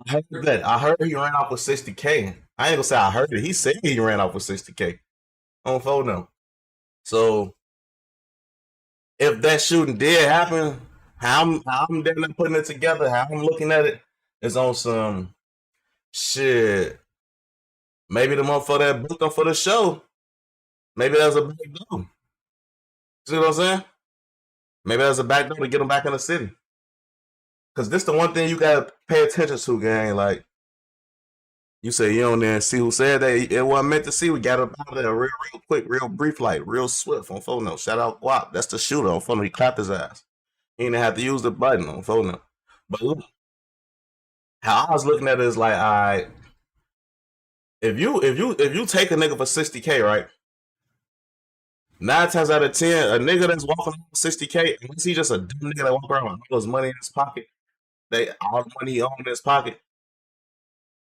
I heard that. I heard he ran off with 60K. I ain't gonna say I heard it. He said he ran off with 60K on phone now. So if that shooting did happen, how I'm definitely putting it together, how I'm looking at it is on some shit. Maybe the motherfucker that booked him for the show, maybe that's a back door. See what I'm saying? Maybe that's a back door to get him back in the city. Cause this the one thing you gotta pay attention to, gang. Like you say, you don't there see who said that it wasn't meant to see. We got up out of there real quick, real brief, like real swift on phone note. Shout out Guap. That's the shooter on phone. He clapped his ass. He didn't have to use the button on phone note. But look, how I was looking at it is like, all right, if you take a nigga for 60K, right? 9 times out of 10, a nigga that's walking around with 60K, unless he just a dumb nigga that walk around with all his money in his pocket, all the money he own in his pocket.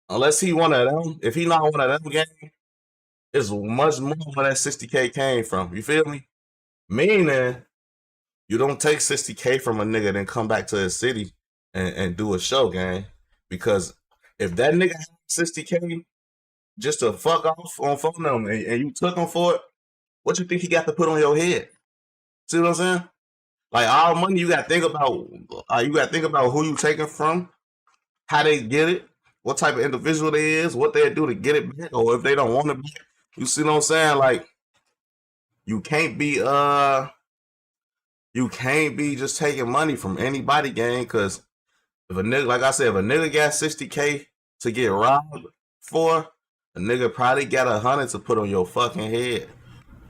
Unless he one of them, if he not one of them, gang, it's much more where that 60K came from. You feel me? Meaning, you don't take 60K from a nigga then come back to his city and do a show, gang. Because if that nigga had 60K just to fuck off on phone number and you took him for it, what you think he got to put on your head? See what I'm saying? Like all money, you got to think about. You got to think about who you taking from, how they get it, what type of individual they is, what they do to get it back, or if they don't want it back. You see what I'm saying? Like you can't be just taking money from anybody, gang. Because if a nigga, like I said, if a nigga got 60K to get robbed for, a nigga probably got 100 to put on your fucking head,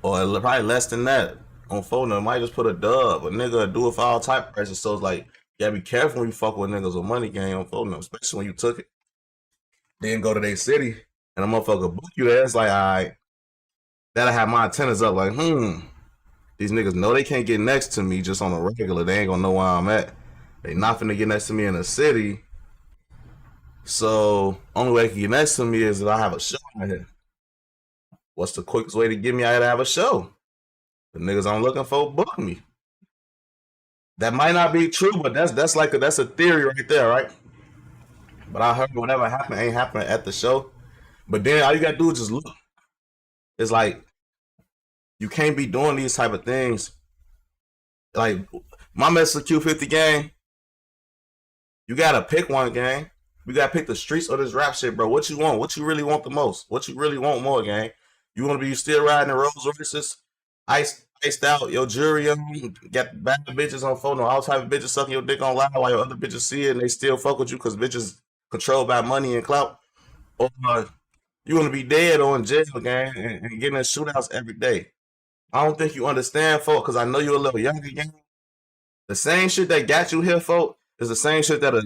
or probably less than that on phone. It might just put a dub. A nigga do it for all type of prices. So it's like you gotta be careful when you fuck with niggas with money, gang, on phone, especially when you took it. Then go to their city and a motherfucker book you there. It's like, all right, that'll have my antennas up. Like, these niggas know they can't get next to me just on a regular. They ain't gonna know where I'm at. They not finna get next to me in the city. So only way they can get next to me is if I have a show out here. What's the quickest way to get me out here to have a show? The niggas I'm looking for book me. That might not be true, but that's a theory right there, right? But I heard whatever happened ain't happening at the show. But then all you gotta do is just look. It's like you can't be doing these type of things. Like my message Q50 gang, you gotta pick one, gang. You gotta pick the streets or this rap shit, bro. What you want? What you really want the most? What you really want more, gang? You wanna be still riding the Rolls Royces, iced out, your jewelry on, got bad bitches on phone, all type of bitches sucking your dick on live while your other bitches see it and they still fuck with you because bitches controlled by money and clout. Or you wanna be dead or in jail, gang, and getting in shootouts every day. I don't think you understand, folk, because I know you're a little younger, gang. The same shit that got you here, folk, is the same shit that'll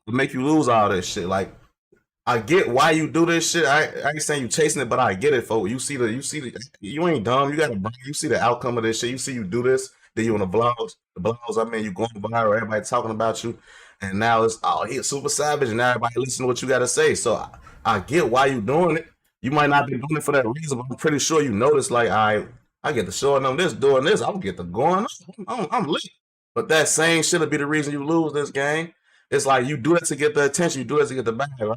make you lose all this shit. Like, I get why you do this shit. I ain't saying you chasing it, but I get it, folks. You ain't dumb. You got to, you see the outcome of this shit. You see you do this, then you on the blogs. I mean, you going viral, everybody talking about you, and now it's he's super savage, and now everybody listen to what you got to say. So I get why you doing it. You might not be doing it for that reason, but I'm pretty sure you notice, like, I get to showing them this, doing this. I'll get to going. I'm lit. But that same shit'll be the reason you lose this game. It's like you do it to get the attention, you do it to get the bag, right?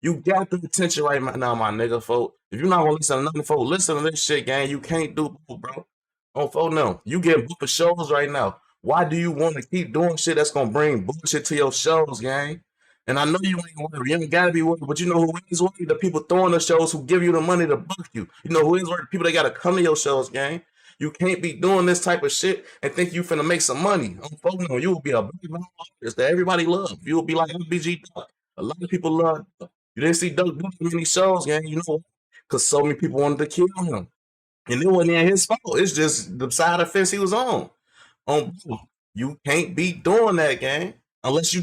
You got the attention right now, my nigga, folk. If you're not gonna listen to nothing, folk, listen to this shit, gang. You can't do both, bro. On phone no. You getting booked for shows right now. Why do you want to keep doing shit that's gonna bring bullshit to your shows, gang? And I know you ain't worried. You ain't gotta be worried, but you know who is worried? The people throwing the shows who give you the money to book you. You know who is worried? The people that gotta come to your shows, gang. You can't be doing this type of shit and think you finna make some money. On phone no, you will be a big artist that everybody love. You will be like MBG Duck. A lot of people love Duck. You didn't see Duck do many shows, gang. You know, because so many people wanted to kill him, and it wasn't his fault. It's just the side of the fence he was on. You can't be doing that, gang. Unless you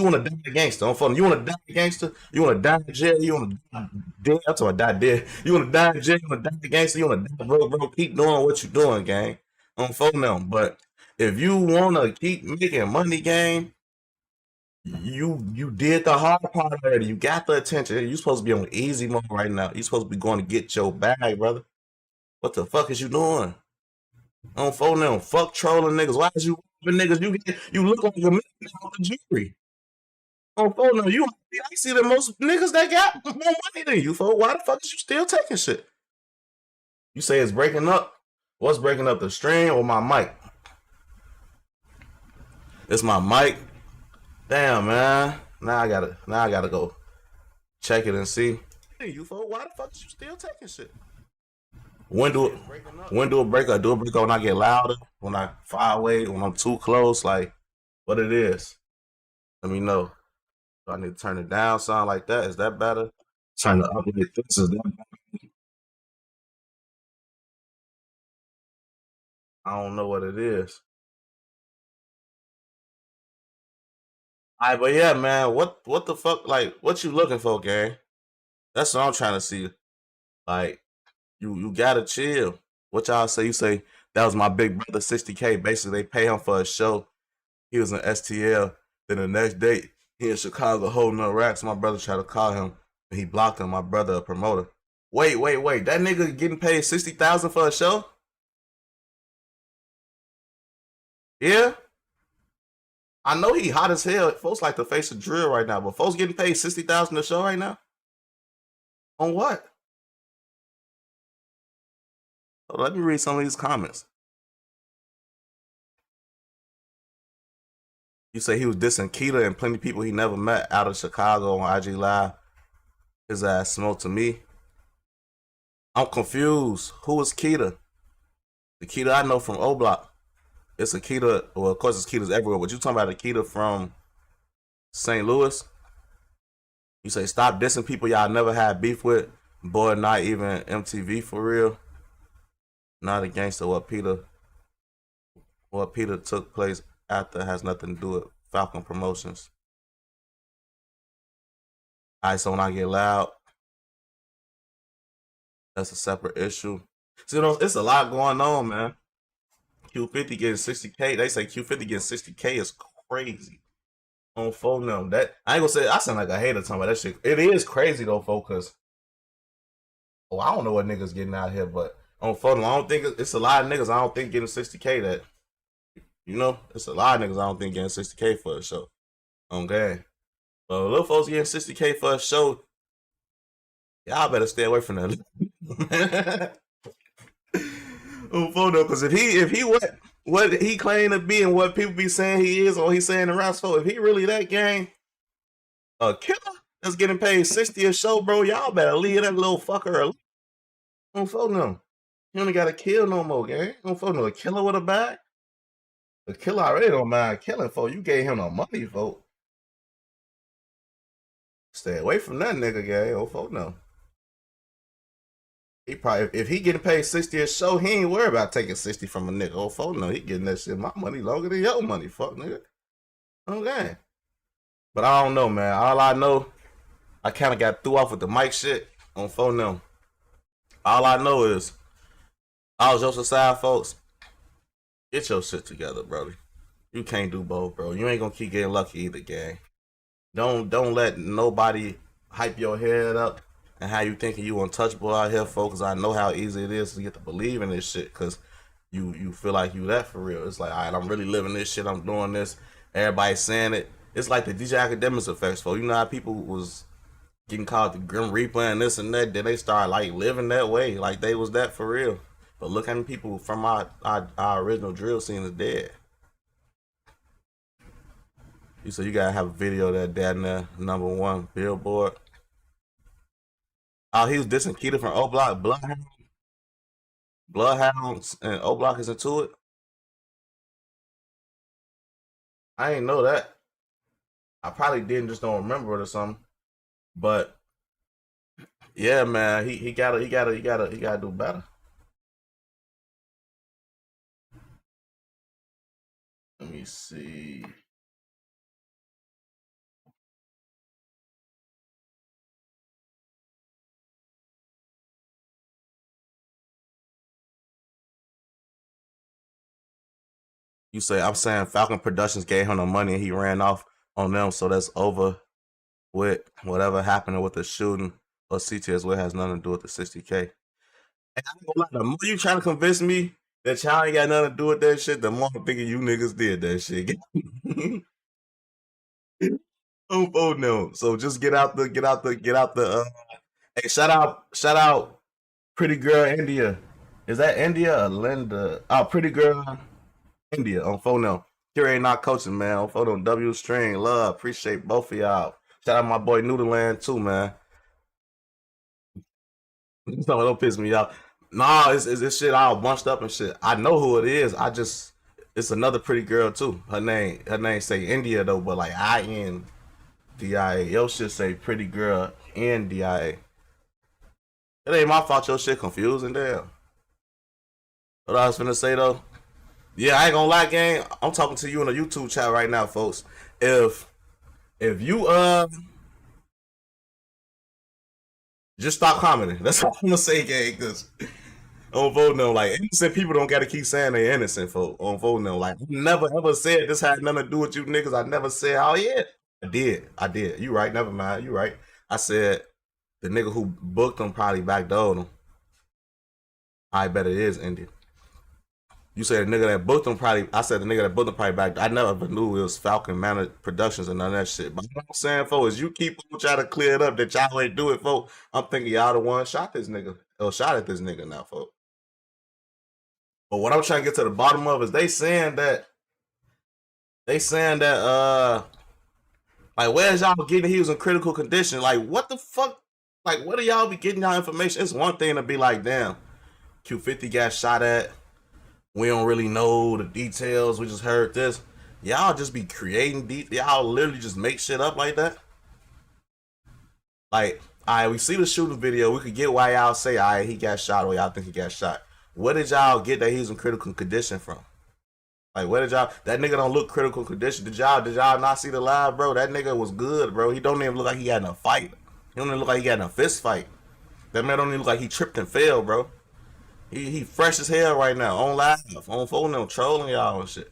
want to die a gangster. On phone, you want to die a gangster. You want to die in jail. You want to die dead. I'm talking about die dead. You want to die in jail. You want to die a gangster. You want to die bro. Keep doing what you're doing, gang. On phone now. But if you want to keep making money, gang, you did the hard part already. You got the attention. You're supposed to be on easy mode right now. You're supposed to be going to get your bag, brother. What the fuck is you doing? On phone now. Fuck trolling niggas. Why is you robbing niggas? You look like a man with the jewelry. On phone number, I see the most niggas that got more money than you, folks. Why the fuck is you still taking shit? You say it's breaking up. What's breaking up, the stream or my mic? It's my mic. Damn, man. Now I gotta go check it and see. Hey, you folks, why the fuck is you still taking shit? When do it break up? Do it break up when I get louder? When I far away? When I'm too close? Like what it is? Let me know. Do I need to turn it down? Sound like that? Is that better? Turn it up like this. Is that better? I don't know what it is. Alright, but yeah, man. What the fuck? Like, what you looking for, gang? That's what I'm trying to see. Like, you gotta chill. What y'all say? You say that was my big brother, 60K. Basically, they pay him for a show. He was in STL. Then the next day, he in Chicago holding up racks. My brother tried to call him, and he blocked him. My brother, a promoter. Wait. That nigga getting paid 60,000 for a show? Yeah. I know he hot as hell. Folks like to face a drill right now, but folks getting paid 60,000 a show right now? On what? Oh, let me read some of these comments. You say he was dissing Keita and plenty of people he never met out of Chicago on IG Live. His ass smoked to me. I'm confused. Who is Keita? The Keita I know from O Block. It's a Keita. Well, of course, it's Keita's everywhere, but you talking about a Keita from St. Louis? You say stop dissing people y'all never had beef with. Boy, not even MTV for real. Not a gangster. What Peter took place after has nothing to do with Falcon Promotions. Alright, so when I get loud, that's a separate issue. See, it's a lot going on, man. Q50 getting 60K. They say Q50 getting 60K is crazy. On phone them. That I ain't gonna say I sound like a hater talking about that shit. It is crazy though, folks, because I don't know what niggas getting out here, but on phone them, I don't think it's a lot of niggas I don't think getting 60K that it's a lot of niggas I don't think getting 60K for a show. Okay. But little folks getting 60K for a show, y'all better stay away from that. On phone them, because if he what he claimed to be and what people be saying he is or he's saying around, so if he really that gang, a killer that's getting paid 60 a show, bro, y'all better leave that little fucker alone. On phone them. You only got to kill no more, gang. On phone them. A killer with a bag? The killer already don't mind killing, folks. You gave him no money, folks. Stay away from that nigga, gang. On phone them. He probably, if he getting paid 60 a show, he ain't worried about taking 60 from a nigga. Oh, fuck no, he getting that shit. My money longer than your money, fuck nigga. Okay. But I don't know, man. All I know, I kind of got threw off with the mic shit on phone now. All I know is, all jokes aside, folks, get your shit together, brother. You can't do both, bro. You ain't gonna keep getting lucky either, gang. Don't let nobody hype your head up and how you thinking you untouchable out here, folks. I know how easy it is to get to believe in this shit because you feel like you that for real. It's like, all right, I'm really living this shit. I'm doing this. Everybody's saying it. It's like the DJ Academics effects, folks. You know how people was getting called the Grim Reaper and this and that. Then they start like living that way, like they was that for real. But look how many people from our original drill scene is dead. So you gotta have a video that down there, #1 Billboard. Oh, he was dissing Keita from O Block, Bloodhounds, and O Block is into it. I ain't know that. I probably didn't, just don't remember it or something. But yeah, man, he gotta do better. Let me see. You say I'm saying Falcon Productions gave him the money and he ran off on them, so that's over with. Whatever happened with the shooting or CTS, what has nothing to do with the 60K. And the more you trying to convince me that y'all ain't got nothing to do with that shit, the more I'm thinking you niggas did that shit. Oh no. So just get out the hey, shout out pretty girl India. Is that India or Linda? Oh, pretty girl India on phone now. Here ain't not coaching, man. On phone on W string. Love. Appreciate both of y'all. Shout out my boy Noodleland too, man. Don't piss me off. Nah, it's shit all bunched up and shit. I know who it is. It's another pretty girl too. Her name say India though, but like INDIA. Your shit say pretty girl NDIA. It ain't my fault your shit confusing, damn. What I was finna say though? Yeah, I ain't gonna lie, gang. I'm talking to you in a YouTube chat right now, folks. If you just stop commenting. That's all I'm gonna say, gang, cause on vote no, like innocent people don't gotta keep saying they innocent for on vote no. Like I never ever said this had nothing to do with you niggas. I never said, oh yeah. I did. You right, never mind. You right. I said the nigga who booked them probably backdoored him. I bet it is India. You said the nigga that booked him probably. I said the nigga that booked him probably back. I never knew it was Falcon Manor Productions and none of that shit. But what I'm saying, folks, is you keep trying to clear it up that y'all ain't do it, folks. I'm thinking y'all the one shot this nigga or shot at this nigga now, folks. But what I'm trying to get to the bottom of is they saying that like where's y'all getting he was in critical condition? Like what the fuck? Like where do y'all be getting y'all information? It's one thing to be like, damn, Q50 got shot at. We don't really know the details. We just heard this. Y'all just be creating y'all literally just make shit up like that. Like, all right, we see the shooting video. We could get why y'all say, all right, he got shot or y'all think he got shot. What did y'all get that he's in critical condition from? Like, where did y'all? That nigga don't look critical condition. Did y'all not see the live, bro? That nigga was good, bro. He don't even look like he got in a fight. He don't even look like he got in a fist fight. That man don't even look like he tripped and fell, bro. He fresh as hell right now on live, on phone them trolling y'all and shit.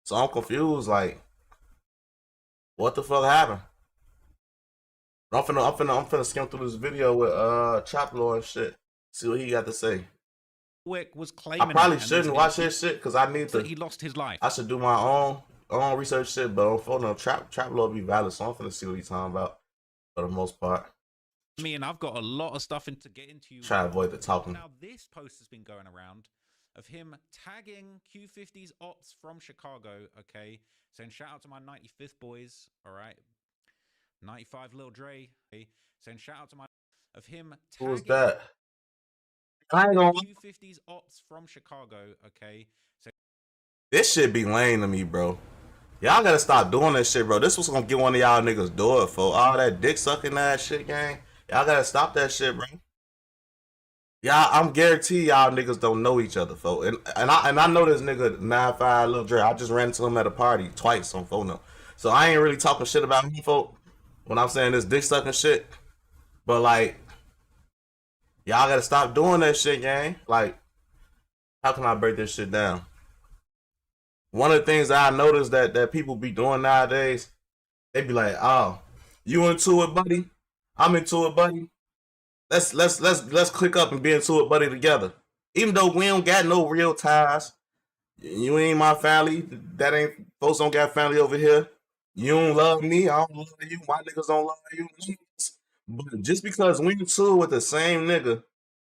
So I'm confused, like, what the fuck happened? I'm finna skim through this video with Choplo and shit. See what he got to say. Was claiming I probably shouldn't watch his shit because I need to. He lost his life. I should do my own research shit, but on phone them Choplo be valid, so I'm finna see what he's talking about for the most part. Me and I've got a lot of stuff to get into. Try to avoid the talking. Now this post has been going around of him tagging Q50's ops from Chicago. Okay, saying shout out to my 95th boys. All right, 95 Lil Dre. Okay? Saying shout out to my of him. Who was that? I ain't gonna. Q50's ops from Chicago. Okay, so this shit be lame to me, bro. Y'all gotta stop doing this shit, bro. This was gonna get one of y'all niggas do it for all that dick sucking ass shit, gang. Y'all gotta stop that shit, bro. Y'all, I'm guarantee y'all niggas don't know each other, folks. And I know this nigga 95 Lil Drac. I just ran into him at a party twice on phone. So I ain't really talking shit about him, folks, when I'm saying this dick sucking shit. But like, y'all gotta stop doing that shit, gang. Like, how can I break this shit down? One of the things that I noticed that people be doing nowadays, they be like, oh, you into it, buddy? I'm into it, buddy. Let's click up and be into it, buddy, together. Even though we don't got no real ties. You ain't my family. That ain't folks don't got family over here. You don't love me. I don't love you. My niggas don't love you. But just because we into it with the same nigga,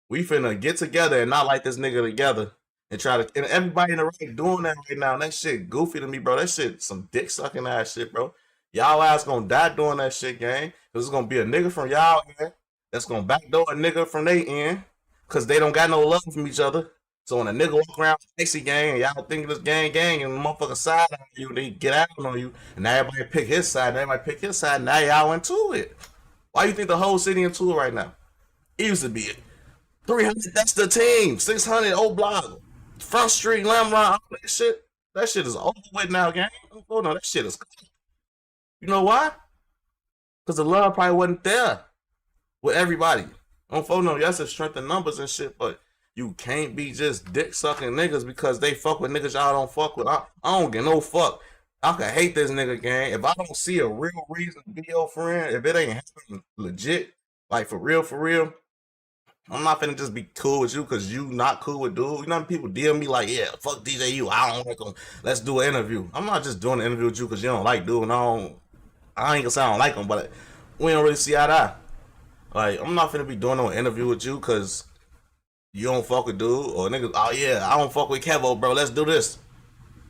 we finna get together and not like this nigga together and try to. And everybody in the right doing that right now. And that shit goofy to me, bro. That shit some dick sucking ass shit, bro. Y'all ass gonna die doing that shit, gang. Cause it's gonna be a nigga from y'all end that's gonna backdoor a nigga from they end. Cause they don't got no love from each other. So when a nigga walk around sexy gang and y'all think this gang and the motherfucker side on you, they get out on you. And now everybody pick his side, and everybody pick his side, and now y'all into it. Why you think the whole city into it right now? It used to be 300, that's the team. 600, old block. Front Street, Lamb Run, all that shit. That shit is over with now, gang. Oh no, that shit is cool. You know why? Because the love probably wasn't there with everybody. On phone, no, yes, it's strength in numbers and shit, but you can't be just dick sucking niggas because they fuck with niggas y'all don't fuck with. I don't get no fuck. I can hate this nigga, gang. If I don't see a real reason to be your friend, if it ain't happening legit, like for real, I'm not finna just be cool with you because you not cool with dude. You know, people DM me like, yeah, fuck DJ U. I don't like him. Let's do an interview. I'm not just doing an interview with you because you don't like dude. And I I ain't gonna say I don't like him, but we don't really see eye to eye. Like, I'm not finna be doing no interview with you because you don't fuck with dude, or nigga, oh yeah, I don't fuck with Kevo, bro, let's do this.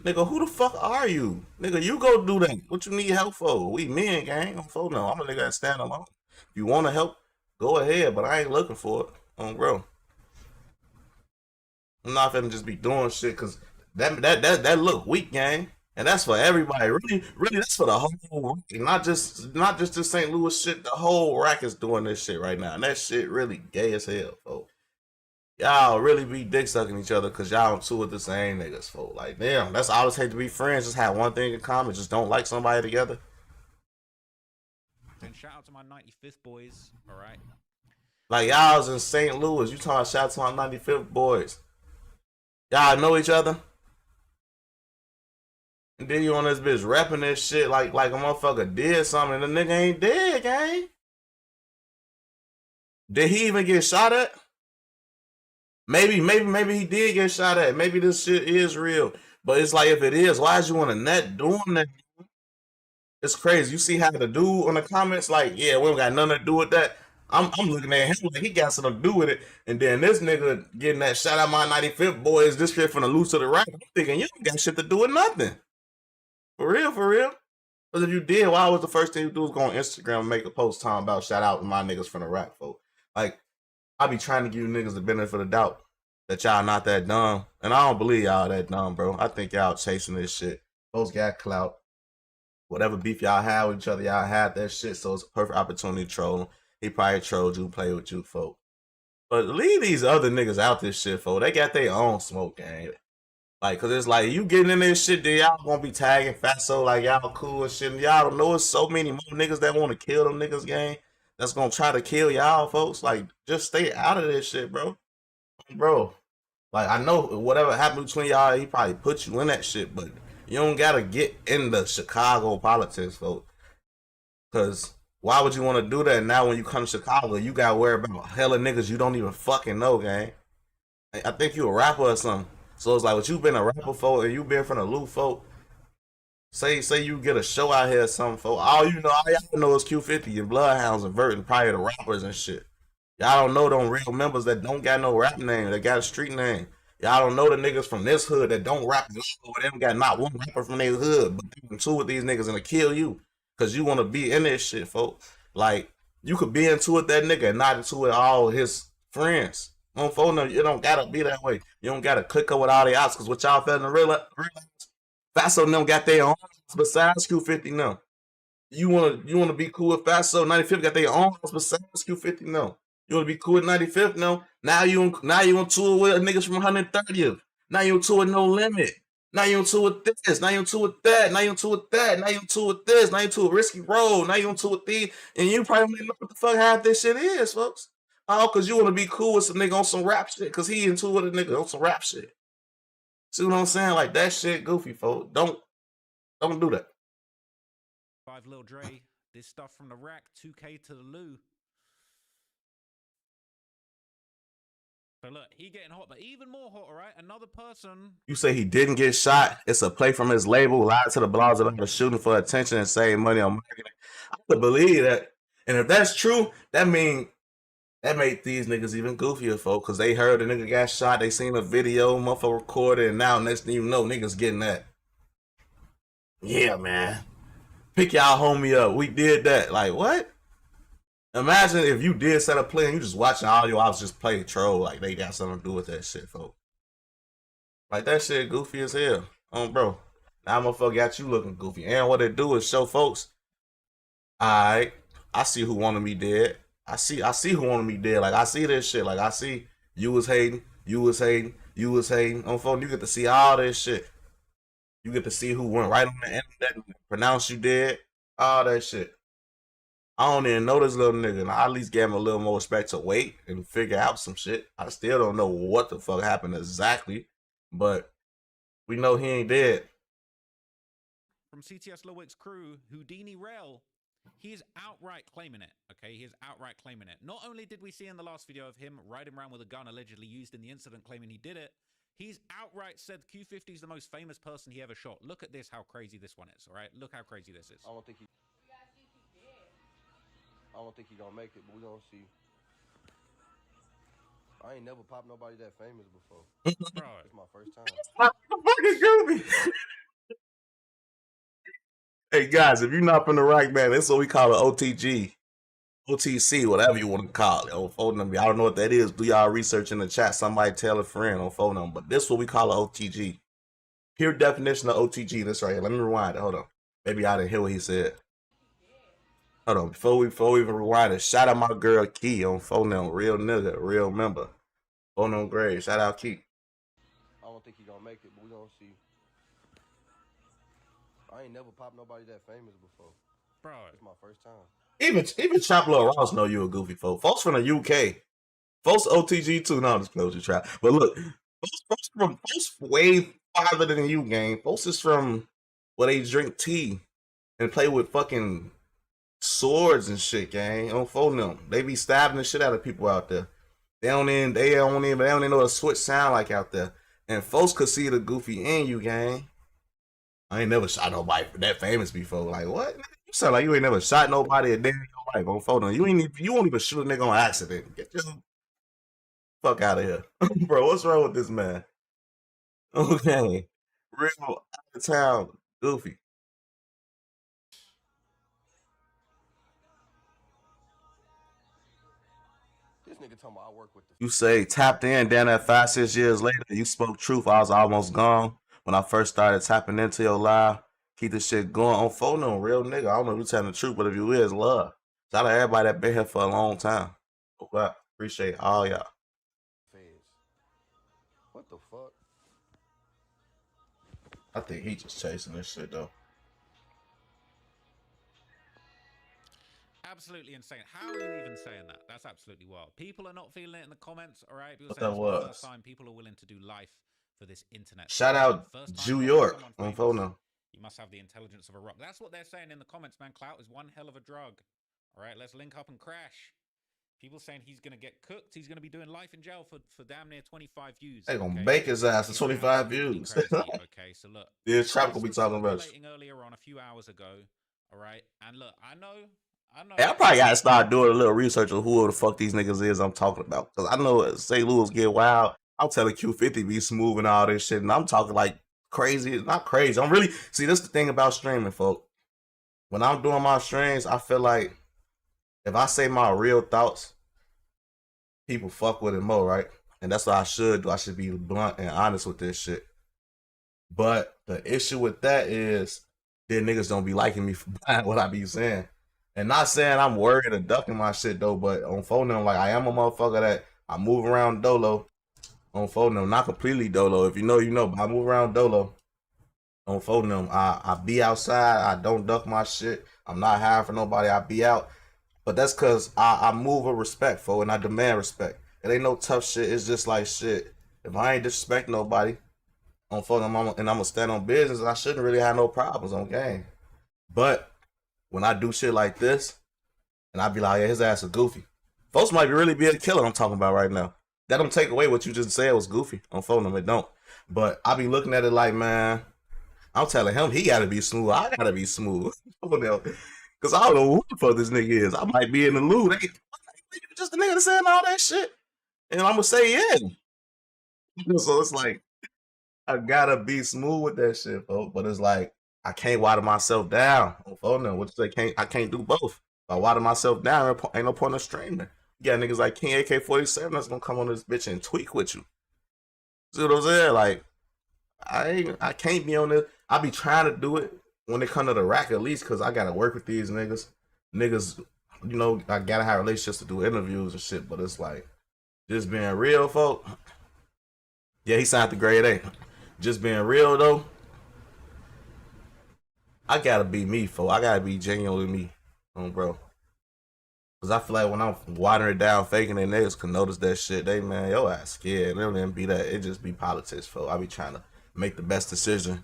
Nigga, who the fuck are you? Nigga, you go do that. What you need help for? We men, gang. I'm for no. I'm a nigga that stand alone. If you want to help, go ahead, but I ain't looking for it. Bro. I'm not finna just be doing shit because that look weak, gang. And that's for everybody. Really, really, that's for the whole rack. Not just the St. Louis shit. The whole rack is doing this shit right now. And that shit really gay as hell, folks. Y'all really be dick sucking each other because y'all two with the same niggas, folks. Like, damn, that's all it takes to be friends. Just have one thing in common. Just don't like somebody together. And shout out to my 95th boys, all right? Like, y'all was in St. Louis. You talking shout out to my 95th boys. Y'all know each other? And then you on this bitch rapping this shit like a motherfucker did something and the nigga ain't dead, gang. Did he even get shot at? Maybe he did get shot at. Maybe this shit is real. But it's like, if it is, why is you on the net doing that? It's crazy. You see how the dude on the comments like, yeah, we don't got nothing to do with that. I'm looking at him like he got something to do with it. And then this nigga getting that shout out my 95th boys, this shit from the loose to the right. I'm thinking you don't got shit to do with nothing. For real, for real. Because if you did, why was the first thing you do was go on Instagram and make a post talking about shout out to my niggas from the rack, folks? Like, I be trying to give you niggas the benefit of the doubt that y'all not that dumb. And I don't believe y'all that dumb, bro. I think y'all chasing this shit. Those got clout. Whatever beef y'all had with each other, y'all had that shit. So it's a perfect opportunity to troll him. He probably trolled you, play with you, folks. But leave these other niggas out this shit, folks. They got their own smoke game. Like, cause it's like you getting in this shit, then y'all gonna be tagging Fatso like y'all cool and shit. And y'all don't know it's so many more niggas that want to kill them niggas, gang. That's gonna try to kill y'all, folks. Like, just stay out of this shit, bro. Bro, like, I know whatever happened between y'all, he probably put you in that shit, but you don't gotta get in the Chicago politics, folks. Cause why would you want to do that now when you come to Chicago? You gotta worry about hella niggas you don't even fucking know, gang. I think you a rapper or something. So it's like, what you been a rapper for and you been from the loop, folk. Say you get a show out here or something, folk. All y'all know is Q50 and Bloodhounds and Vert and probably the rappers and shit. Y'all don't know them real members that don't got no rap name, that got a street name. Y'all don't know the niggas from this hood that don't rap at all. They don't got not one rapper from their hood, but they can two with these niggas and to kill you. Cause you want to be in this shit, folks. Like, you could be into it that nigga and not into it all his friends. On phone number, you don't gotta be that way. You don't gotta click up with all the outs, cause what y'all felt in real Faso and them got their own besides Q50 now. You wanna be cool with Faso, 95th got their own besides Q50 now. You wanna be cool with 95th now? Now you on tour with niggas from 130th. Now you on tour with No Limit. Now you on tour with this. Now you on tour with that. Now you on tour with that. Now you on tour with this. Now you on tour with Risky Road. Now you on tour with these. And you probably don't know what the fuck half this shit is, folks. Oh, cause you want to be cool with some nigga on some rap shit. Cause he into with a nigga on some rap shit. See what I'm saying? Like, that shit goofy, folks. Don't do that. 5 Lil Dre, this stuff from the rack, 2K to the loo. So look, he getting hot, but even more hot, all right? Another person. You say he didn't get shot. It's a play from his label. Lied to the blogs about the shooting for attention and save money on marketing. I could believe that. And if that's true, that made these niggas even goofier, folks, because they heard the nigga got shot, they seen a video, motherfucker recorded, and now next thing you know, niggas getting that. Yeah, man. Pick y'all homie up. We did that. Like, what? Imagine if you did set a play and you just watching all your ops just play troll, like they got something to do with that shit, folks. Like, that shit goofy as hell. Bro. Now motherfucker got you looking goofy. And what they do is show folks, alright, I see who wanted me dead. I see who wanted me dead. Like, I see this shit. Like, I see you was hating, you was hating, you was hating. On phone, you get to see all this shit. You get to see who went right on the internet and pronounced you dead. All that shit. I don't even know this little nigga. And I at least gave him a little more respect to wait and figure out some shit. I still don't know what the fuck happened exactly. But we know he ain't dead. From CTS Lowick's crew, Houdini Rel. He is outright claiming it, okay? He is outright claiming it. Not only did we see in the last video of him riding around with a gun allegedly used in the incident claiming he did it, he's outright said Q50 is the most famous person he ever shot. Look at this, how crazy this one is, all right? Look how crazy this is. I don't think he... don't think he gonna make it, but we gonna see. I ain't never popped nobody that famous before. Bro, It's my first time. Fucking goofy. Hey guys, if you're not from the right, man, that's what we call an OTG, OTC, whatever you want to call it. On phone number, I don't know what that is. Do y'all research in the chat? Somebody tell a friend on phone number. But this is what we call an OTG. Pure definition of OTG. This right here. Let me rewind it. Hold on. Maybe I didn't hear what he said. Hold on. Before we even rewind it, shout out my girl Key on phone number. Real nigga, real member. Phone number grade. Shout out Key. I don't think he gonna make it, but we gonna see. I ain't never popped nobody that famous before. bro. It's my first time. Even Chop Lil Ross know you a goofy folk. Folks from the UK. Folks OTG too. No, just close your trap. But look, folks way farther than you, gang. Folks is from where they drink tea and play with fucking swords and shit, gang. Don't phone them. They be stabbing the shit out of people out there. They don't even know what a switch sound like out there. And folks could see the goofy in you, gang. I ain't never shot nobody that famous before. Like, what? You sound like you ain't never shot nobody a day in your life on phone. You won't even shoot a nigga on accident. Get your fuck out of here. Bro, what's wrong with this man? Okay. Real out of town goofy. This nigga talking about I work with the. You say tapped in, then at 5-6 years later, you spoke truth. I was almost gone when I first started tapping into your live. Keep this shit going on phone on real nigga. I don't know if you're telling the truth, but if you is, love. Shout out to everybody that been here for a long time. Okay. Appreciate all y'all. Feds. What the fuck? I think he just chasing this shit though. Absolutely insane. How are you even saying that? That's absolutely wild. People are not feeling it in the comments, all right? People What say that it's was? the first time people are willing to do life for this internet. Shout out New York on phone now. You must have the intelligence of a rock. That's what they're saying in the comments, man. Clout is one hell of a drug. All right, let's link up and crash. People saying he's going to get cooked. He's going to be doing life in jail for damn near 25 views. They gonna bake his ass for 25 views. Okay, so look. Yeah, Trap gonna be talking about it. Earlier on a few hours ago, all right? And look, I know. Hey, I probably gotta start doing a little research on who the fuck these niggas is I'm talking about. Cause I know St. Louis get wild. I'm telling Q50 be smooth and all this shit, and I'm talking like crazy. Not crazy. I'm really see. This is the thing about streaming, folk. When I'm doing my streams, I feel like if I say my real thoughts, people fuck with it more, right? And that's what I should do. I should be blunt and honest with this shit. But the issue with that is then niggas don't be liking me for what I be saying. And not saying I'm worried or ducking my shit though, but on phone them, like I am a motherfucker that I move around dolo. On phone them, not completely dolo. If you know, you know, but I move around dolo. On phone them, I be outside. I don't duck my shit. I'm not hiring for nobody. I be out. But that's cause I move with respect, for and I demand respect. It ain't no tough shit. It's just like shit. If I ain't disrespect nobody on phone them, and I'm gonna stand on business, I shouldn't really have no problems on game. But when I do shit like this, and I be like, yeah, his ass is goofy. Folks might really be a killer I'm talking about right now. That don't take away what you just said was goofy on phone them. It don't. But I be looking at it like, man, I'm telling him he gotta be smooth. I gotta be smooth. Cause I don't know who the fuck this nigga is. I might be in the loop. Hey, just the nigga that saying all that shit. And I'm gonna say yeah. So it's like, I gotta be smooth with that shit, folks. But it's like, I can't water myself down on phone them. Which I can't do both. If I water myself down, ain't no point of streaming. You got niggas like King AK-47 that's gonna come on this bitch and tweak with you. See what I'm saying? Like, I can't be on this. I be trying to do it when it come to the rack at least, cause I gotta work with these niggas. Niggas, you know, I gotta have relationships to do interviews and shit. But it's like, just being real, folk. Yeah, he signed the grade A. Just being real though, I gotta be me, folk. I gotta be genuinely me, bro. Cause I feel like when I'm watering it down, faking it, niggas can notice that shit. They, man, yo ass scared. They don't even be that. It just be politics, folk. I be trying to make the best decision,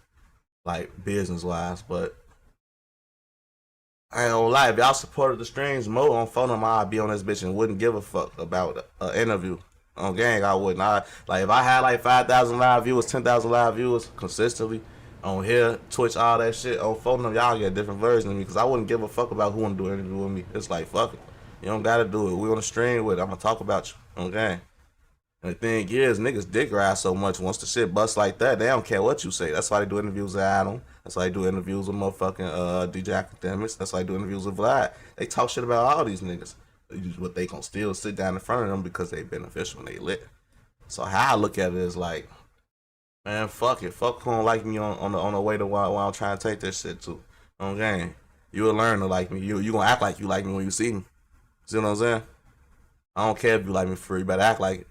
like business wise. But I ain't gonna lie, if y'all supported the streams more on phone them, I'd be on this bitch and wouldn't give a fuck about an interview. On gang, I wouldn't. Like if I had like 5,000 live viewers, 10,000 live viewers consistently on here, Twitch, all that shit on phone them, y'all get a different version of me. Cause I wouldn't give a fuck about who wanna do an interview with me. It's like fuck it. You don't gotta do it. We on the stream with it. I'm gonna talk about you. Okay. And the thing is, niggas dick ride so much once the shit busts like that, they don't care what you say. That's why they do interviews with Adam. That's why they do interviews with motherfucking DJ Academics. That's why they do interviews with Vlad. They talk shit about all these niggas. But they gonna still sit down in front of them because they beneficial and they lit. So how I look at it is like, man, fuck it. Fuck who don't like me on the way to where I'm trying to take this shit to. Okay. You will learn to like me. You gonna act like you like me when you see me. See what I'm saying? I don't care if you like me for free, you better act like it.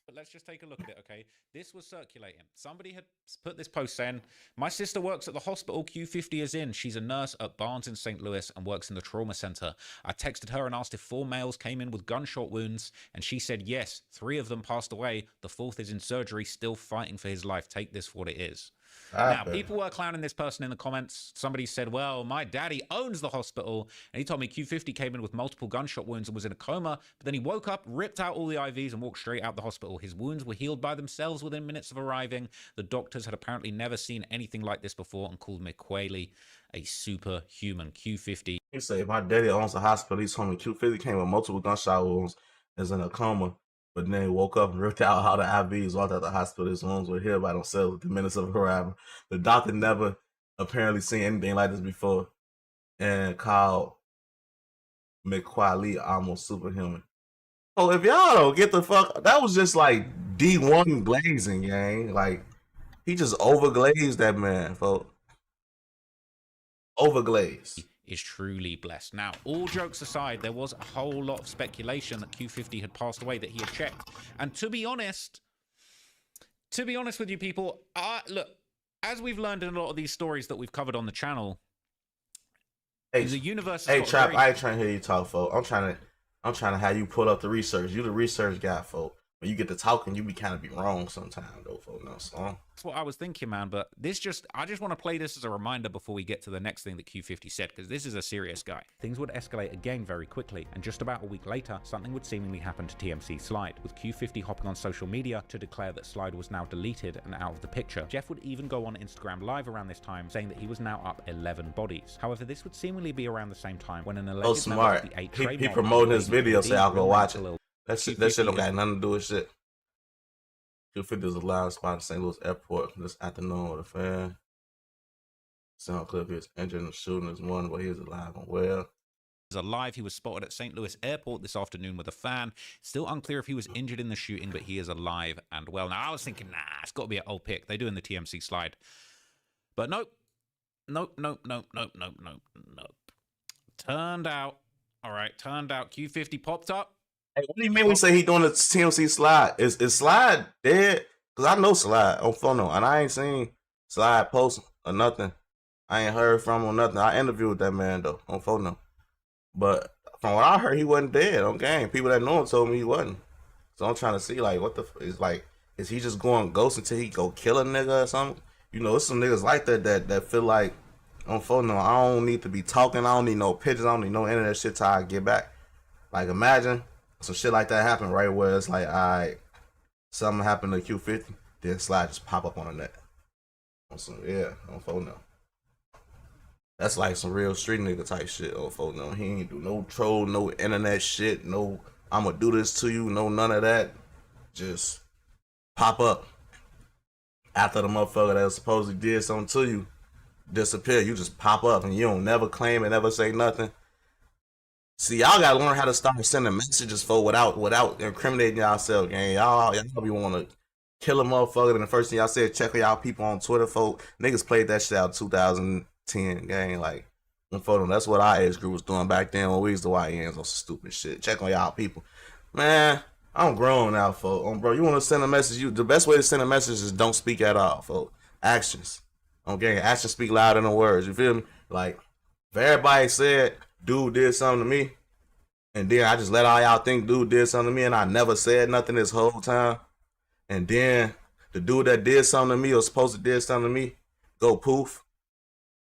But let's just take a look at it, okay? This was circulating. Somebody had put this post saying, my sister works at the hospital Q50 is in. She's a nurse at Barnes in St. Louis and works in the trauma center. I texted her and asked if 4 males came in with gunshot wounds, and she said yes. 3 of them passed away. The 4th is in surgery, still fighting for his life. Take this for what it is. Now, people were clowning this person in the comments. Somebody said, well, my daddy owns the hospital, and he told me Q50 came in with multiple gunshot wounds and was in a coma, but then he woke up, ripped out all the IVs, and walked straight out the hospital. His wounds were healed by themselves within minutes of arriving. The doctors had apparently never seen anything like this before and called McQuailey a superhuman. Q50. He said, my daddy owns the hospital. He told me Q50 came with multiple gunshot wounds, is in a coma. But then he woke up and ripped out all the IVs, walked out the hospital. His wounds were healed by themselves within minutes of arrival. The doctor never apparently seen anything like this before and called McQuailey almost superhuman. Oh, if y'all don't get the fuck, that was just like D1 glazing, gang. Like, he just overglazed that man, folks. Overglazed. Is truly blessed. Now, all jokes aside, there was a whole lot of speculation that Q50 had passed away, that he had checked. And to be honest with you people, look, as we've learned in a lot of these stories that we've covered on the channel, the universe. Hey, Trap, I ain't trying to hear you talk, folks. I'm trying to have you pull up the research. You the research guy, folks. When you get to talking, you be kind of be wrong sometimes, though, folks. No, so. That's what I was thinking, man. But I just want to play this as a reminder before we get to the next thing that Q50 said, because this is a serious guy. Things would escalate again very quickly, and just about a week later, something would seemingly happen to TMC Slide, with Q50 hopping on social media to declare that Slide was now deleted and out of the picture. Jeff would even go on Instagram Live around this time, saying that he was now up 11 bodies. However, this would seemingly be around the same time when an alleged member of the 8 He promoted his video, so I'll go watch it. That shit don't got nothing to do with shit. Q50 is a live spot at St. Louis Airport this afternoon with a fan. Sound clip he was injured in the shooting this morning, but he is alive and well. Alive. He was spotted at St. Louis Airport this afternoon with a fan. Still unclear if he was injured in the shooting, but he is alive and well. Now, I was thinking, nah, it's got to be an old pick. They do in the TMC Slide. But nope. Nope. Turned out Q50 popped up. Hey, what do you mean we say he doing the TMC Slide? Is Slide dead? Because I know Slide on phono, and I ain't seen Slide post or nothing. I ain't heard from him or nothing. I interviewed that man, though, on phono. But from what I heard, he wasn't dead on game. People that know him told me he wasn't. So I'm trying to see, like, what the is like, is he just going ghost until he go kill a nigga or something? You know, there's some niggas like that feel like on phono, I don't need to be talking. I don't need no pictures. I don't need no internet shit till I get back. Like, imagine some shit like that happen, right? Where it's like, all right, something happened to Q50, then Slide just pop up on the net. On some, yeah, on phono. That's like some real street nigga type shit on phono. He ain't do no troll, no internet shit, no I'ma do this to you, no none of that. Just pop up. After the motherfucker that supposedly did something to you disappear, you just pop up and you don't never claim and never say nothing. See, y'all gotta learn how to start sending messages for without incriminating y'allself, gang. Y'all be wanna kill a motherfucker, and the first thing y'all said, check y'all people on Twitter, folk. Niggas played that shit out 2010, gang. Like, that's what our age group was doing back then when we used to YNs on some stupid shit. Check on y'all people. Man, I'm grown now, folk. Bro, you wanna send a message, the best way to send a message is don't speak at all, folk. Actions. Okay, actions speak louder than words. You feel me? Like, if everybody said dude did something to me, and then I just let all y'all think dude did something to me, and I never said nothing this whole time, and then the dude that did something to me or supposed to did something to me go poof,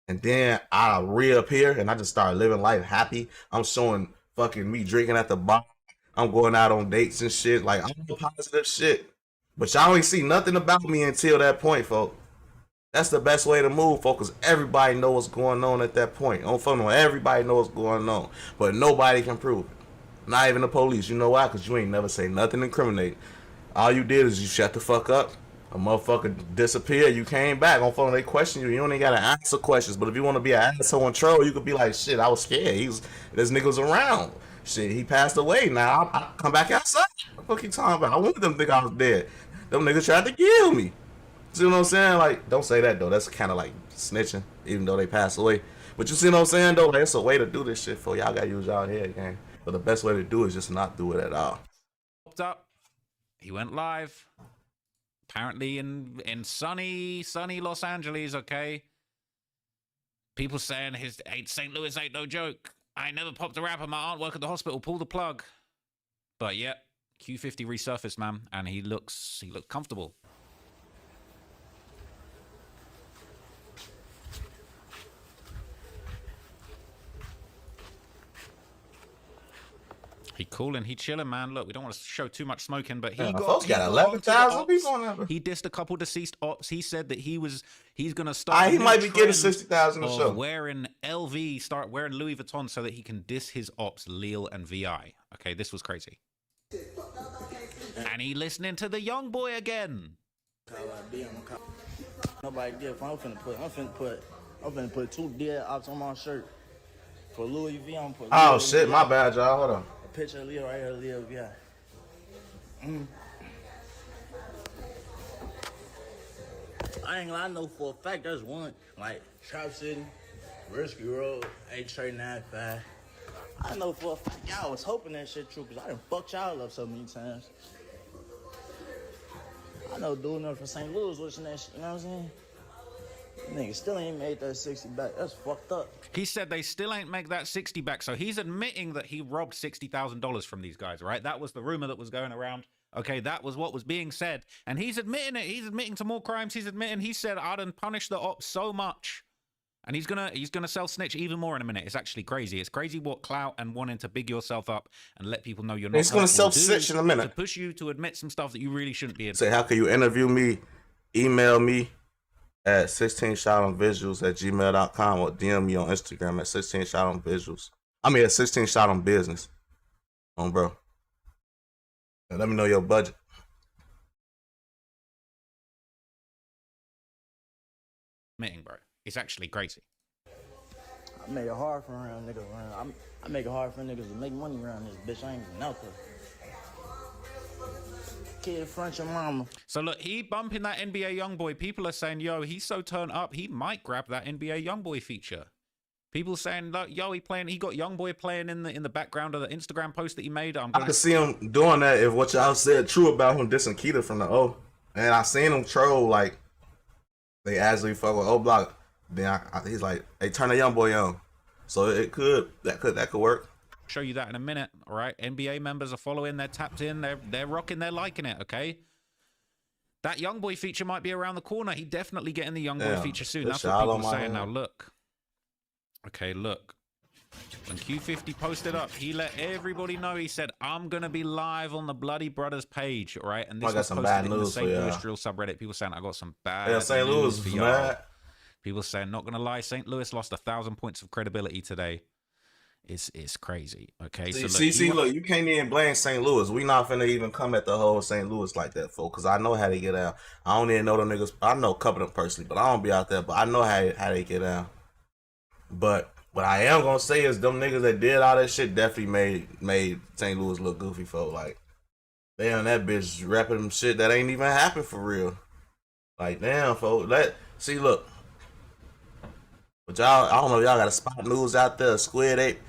and then I reappear and I just start living life happy. I'm showing fucking me drinking at the bar. I'm going out on dates and shit. Like, I'm positive shit. But y'all ain't see nothing about me until that point, folks. That's the best way to move, folks. Everybody know what's going on at that point. On phone, everybody knows what's going on, but nobody can prove it. Not even the police. You know why? Because you ain't never say nothing incriminating. All you did is you shut the fuck up. A motherfucker disappeared. You came back on phone. They question you. You don't even gotta answer questions. But if you want to be an asshole and troll, you could be like, shit, I was scared. This nigga was around. Shit, he passed away. Now I come back outside. What the fuck you talking about? I wanted them to think I was dead. Them niggas tried to kill me. See what I'm saying? Like, don't say that though. That's kind of like snitching, even though they passed away. But you see what I'm saying though? Like, it's a way to do this shit for y'all. Gotta use y'all head game. But the best way to do it is just not do it at all. Up. He went live. Apparently in sunny Los Angeles, okay? People saying St. Louis ain't no joke. I never popped a rapper. My aunt worked at the hospital. Pull the plug. But yeah, Q50 resurfaced, man, and he looks comfortable. He cooling, he chilling, man. Look, we don't want to show too much smoking, but he got 11,000 people on that. He dissed a couple deceased ops. He said that he's gonna start. He might be getting 60,000 a show. Wearing LV, start wearing Louis Vuitton so that he can diss his ops, Lil and Vi. Okay, this was crazy. And he listening to the young boy again. Nobody did. I'm finna put 2 dead ops on my shirt. For Louis V, I'm put. Oh shit, my bad, y'all. Hold on. A picture of Leo right here, Leo V. I ain't gonna know for a fact there's one like Trap City, Risky Road, H395. I know for a fact y'all was hoping that shit true because I done fucked y'all up so many times. I know doing nothing for St. Louis watching that shit, you know what I'm saying? Nigga still ain't made that 60 back. That's fucked up. He said they still ain't make that 60 back. So he's admitting that he robbed $60,000 from these guys, right? That was the rumor that was going around. Okay, that was what was being said. And he's admitting it. He's admitting to more crimes. He said, I done punished the ops so much. And he's gonna self-snitch even more in a minute. It's actually crazy. It's crazy what clout and wanting to big yourself up and let people know you're not. He's gonna self-snitch in a minute. To push you to admit some stuff that you really shouldn't be. Say, how can you interview me? Email me at 16shotonvisuals@gmail.com or DM me on Instagram at 16shotonvisuals. I mean at 16shotonbusiness. Bro. And let me know your budget. Admitting, bro. It's actually crazy. I make it hard for around niggas around. I make it hard for niggas to make money around this bitch. I ain't even out there. Kid front your mama. So look, he bumping that NBA Youngboy. People are saying, yo, he's so turned up, he might grab that NBA Youngboy feature. People saying, look, yo, he got Youngboy playing in the background of the Instagram post that he made. I could see him doing that if what y'all said true about him dissing Keita from the O. And I seen him troll like they actually fuck with O Block. Then he's like, hey, turn the Youngboy on. So that could work. Show you that in a minute. All right, NBA members are following, they're tapped in, they're rocking, they're liking it. Okay, that Youngboy feature might be around the corner. He definitely getting the Youngboy feature soon. That's what people are saying. Now look, okay, look, when Q50 posted up, he let everybody know. He said, I'm gonna be live on the Bloody Brothers page. All right, and this was posted in the St. Louis drill subreddit. People saying, I got some bad St. Louis for y'all. People saying, not gonna lie, St. Louis lost 1,000 points of credibility today. It's crazy. Okay, look, you can't even blame St. Louis. We not finna even come at the whole St. Louis like that, folks, because I know how they get out. I don't even know them niggas. I know a couple of them personally, but I don't be out there. But I know how they get out. But what I am gonna say is them niggas that did all that shit definitely made St. Louis look goofy, folks. Like they on that bitch rapping them shit that ain't even happened for real. Like damn, folks. Look. But y'all, I don't know if y'all got a Spot News out there, Squid Ape.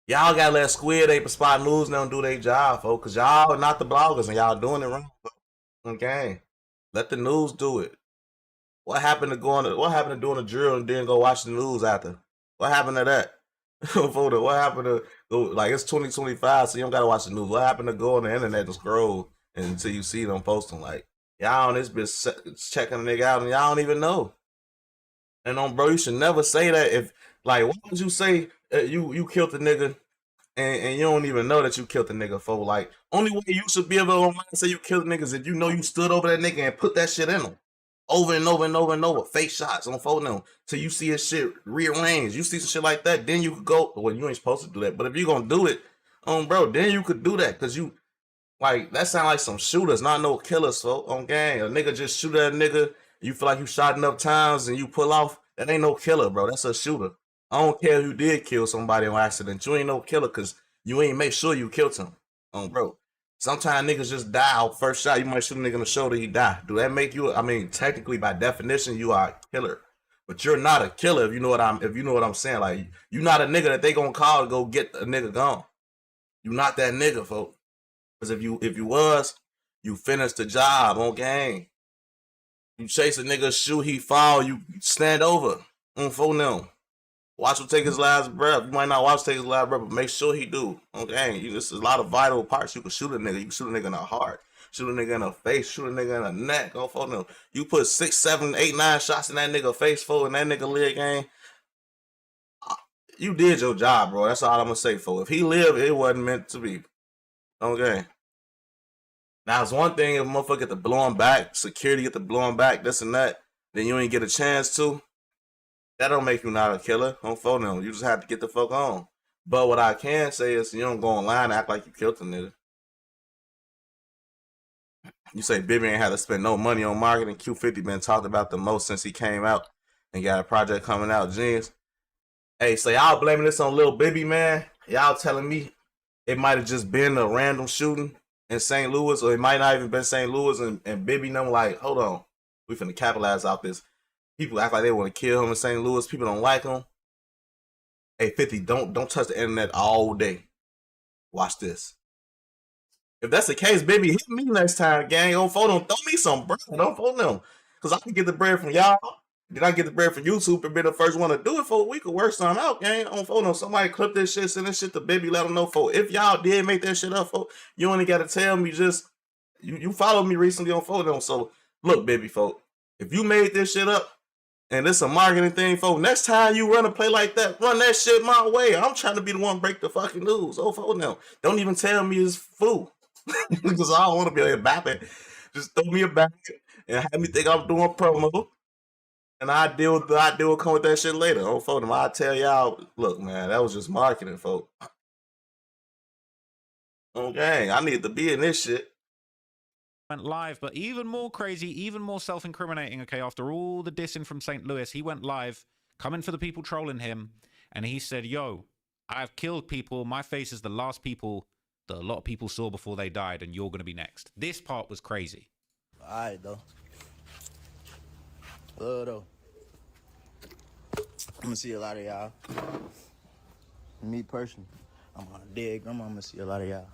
Y'all gotta let Squid Ape and Spot News them do their job, folks, because y'all are not the bloggers and y'all doing it wrong, folks. Okay. Let the news do it. What happened to doing a drill and then go watch the news after? What happened to that? What happened to go, like it's 2025, so you don't gotta watch the news. What happened to go on the internet and scroll until you see them posting? Like, y'all on this bitch checking a nigga out and y'all don't even know. And bro, you should never say that. If like, why would you say you killed the nigga and you don't even know that you killed the nigga for? Like, only way you should be able to say you killed the niggas if you know you stood over that nigga and put that shit in him. over and over and over and over, fake shots on phone them till you see his shit rearranged. You see some shit like that, then you could go. Well, you ain't supposed to do that, but if you gonna do it, bro, then you could do that because you like that sound like some shooters, not no killers. So on gang, a nigga just shoot at a nigga. You feel like you shot enough times and you pull off. That ain't no killer, bro. That's a shooter. I don't care if you did kill somebody on accident. You ain't no killer because you ain't make sure you killed him. Bro. Sometimes niggas just die out first shot. You might shoot a nigga in the shoulder, he die. Do that make you? I mean, technically, by definition, you are a killer. But you're not a killer if you know what I'm saying. Like, you not a nigga that they gonna call to go get a nigga gone. You not that nigga, folks. Because if you was, you finished the job on game. You chase a nigga, shoot, he fall, you stand over. Phone them. Watch him take his last breath. You might not watch him take his last breath, but make sure he do. Okay, there's a lot of vital parts. You can shoot a nigga. You can shoot a nigga in the heart. Shoot a nigga in the face. Shoot a nigga in the neck. Go phone them. You put 6, 7, 8, 9 shots in that nigga face for and that nigga live game. You did your job, bro. That's all I'm gonna say for. If he lived, it wasn't meant to be. Okay. Now, it's one thing if a motherfucker get to blow him back, security get to blow him back, this and that, then you ain't get a chance to. That don't make you not a killer. Don't phone them. You just have to get the fuck on. But what I can say is you don't go online and act like you killed the nigga. You say Bibby ain't had to spend no money on marketing. Q50 been talked about the most since he came out and got a project coming out. Genius. Hey, so y'all blaming this on Lil Bibby, man. Y'all telling me it might have just been a random shooting in St. Louis, or it might not even been St. Louis, and Bibby and them like, hold on, we finna capitalize off this. People act like they want to kill him in St. Louis. People don't like him. Hey, 50, don't touch the internet all day. Watch this. If that's the case, baby, hit me next time, gang. Don't phone them. Throw me some bread. Don't phone them. Because I can get the bread from y'all. Did I get the bread from YouTube and be the first one to do it for? We could work something out, gang. Don't phone them. Somebody clip this shit, send this shit to Bibby, let them know, for. If y'all did make that shit up, for, you only got to tell me just, you followed me recently on phone them. So, look, Bibby, folk, if you made this shit up, and it's a marketing thing, folks. Next time you run a play like that, run that shit my way. I'm trying to be the one to break the fucking news. Oh, folks, now. Don't even tell me it's fool. Because I don't want to be a bapping. Just throw me a back and have me think I'm doing promo. And I deal come with that shit later. Oh, folks, I'll tell y'all, look, man, that was just marketing, folks. Okay, I need to be in this shit. Went live, but even more crazy, even more self-incriminating, okay, after all the dissing from St. Louis, he went live, coming for the people trolling him, and he said, yo, I've killed people, my face is the last people that a lot of people saw before they died, and you're going to be next. This part was crazy. All right, though. Though. I'm going to see a lot of y'all. Me personally, I'm going to dig. I'm going to see a lot of y'all.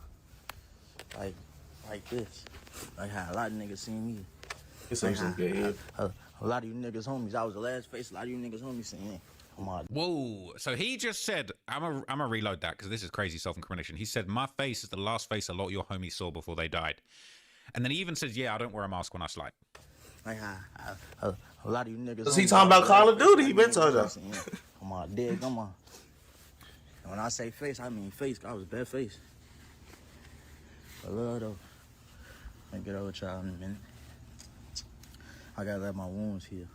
Like this. Like how a lot of niggas seen me. It's like some good. A lot of you niggas homies. I was the last face. A lot of you niggas homies seen me. Come on. Whoa. So he just said, I'm a reload that because this is crazy self-incrimination. He said, my face is the last face a lot of your homies saw before they died. And then he even says, yeah, I don't wear a mask when I slide. Like how a lot of you niggas. Is he talking about Call of Duty? He been talking about. Come on, dig. Come on. And when I say face, I mean face. I was bad face. But love though. I'll get over with y'all in a minute. I gotta let my wounds heal.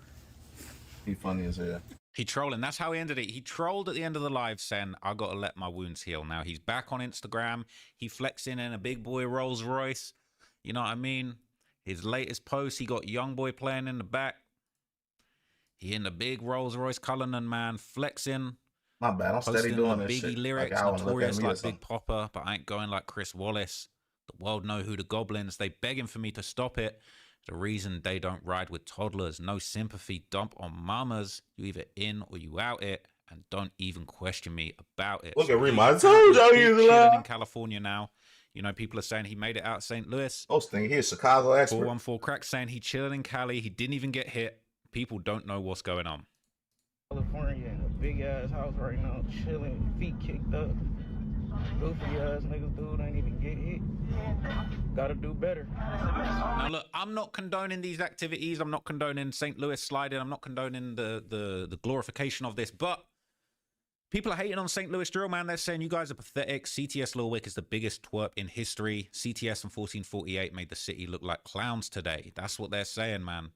He funny as hell. He trolling. That's how he ended it. He trolled at the end of the live saying, I gotta let my wounds heal. Now he's back on Instagram. He flexing in a big boy Rolls Royce. You know what I mean? His latest post, he got young boy playing in the back. He in the big Rolls Royce Cullinan, man, flexing. My bad. I'm steady doing this Biggie shit. lyrics, like, notorious like Big Popper, but I ain't going like Chris Wallace. The world know who the goblins. They begging for me to stop it. The reason they don't ride with toddlers. No sympathy dump on mamas. You either in or you out it. And don't even question me about it. Look at Rima. I told y'all he was alive. In California now. You know, people are saying he made it out of St. Louis. Hosting, he's Chicago expert. 414 Crack saying he chilling in Cali. He didn't even get hit. People don't know what's going on. California in a big ass house right now, chilling, feet kicked up. Goofy ass niggas, dude, ain't even get hit. Gotta do better. Now look, I'm not condoning these activities. I'm not condoning St. Louis sliding. I'm not condoning the glorification of this, but people are hating on St. Louis drill, man. They're saying you guys are pathetic. CTS Lil Wick is the biggest twerp in history. CTS and 1448 made the city look like clowns today. That's what they're saying, man.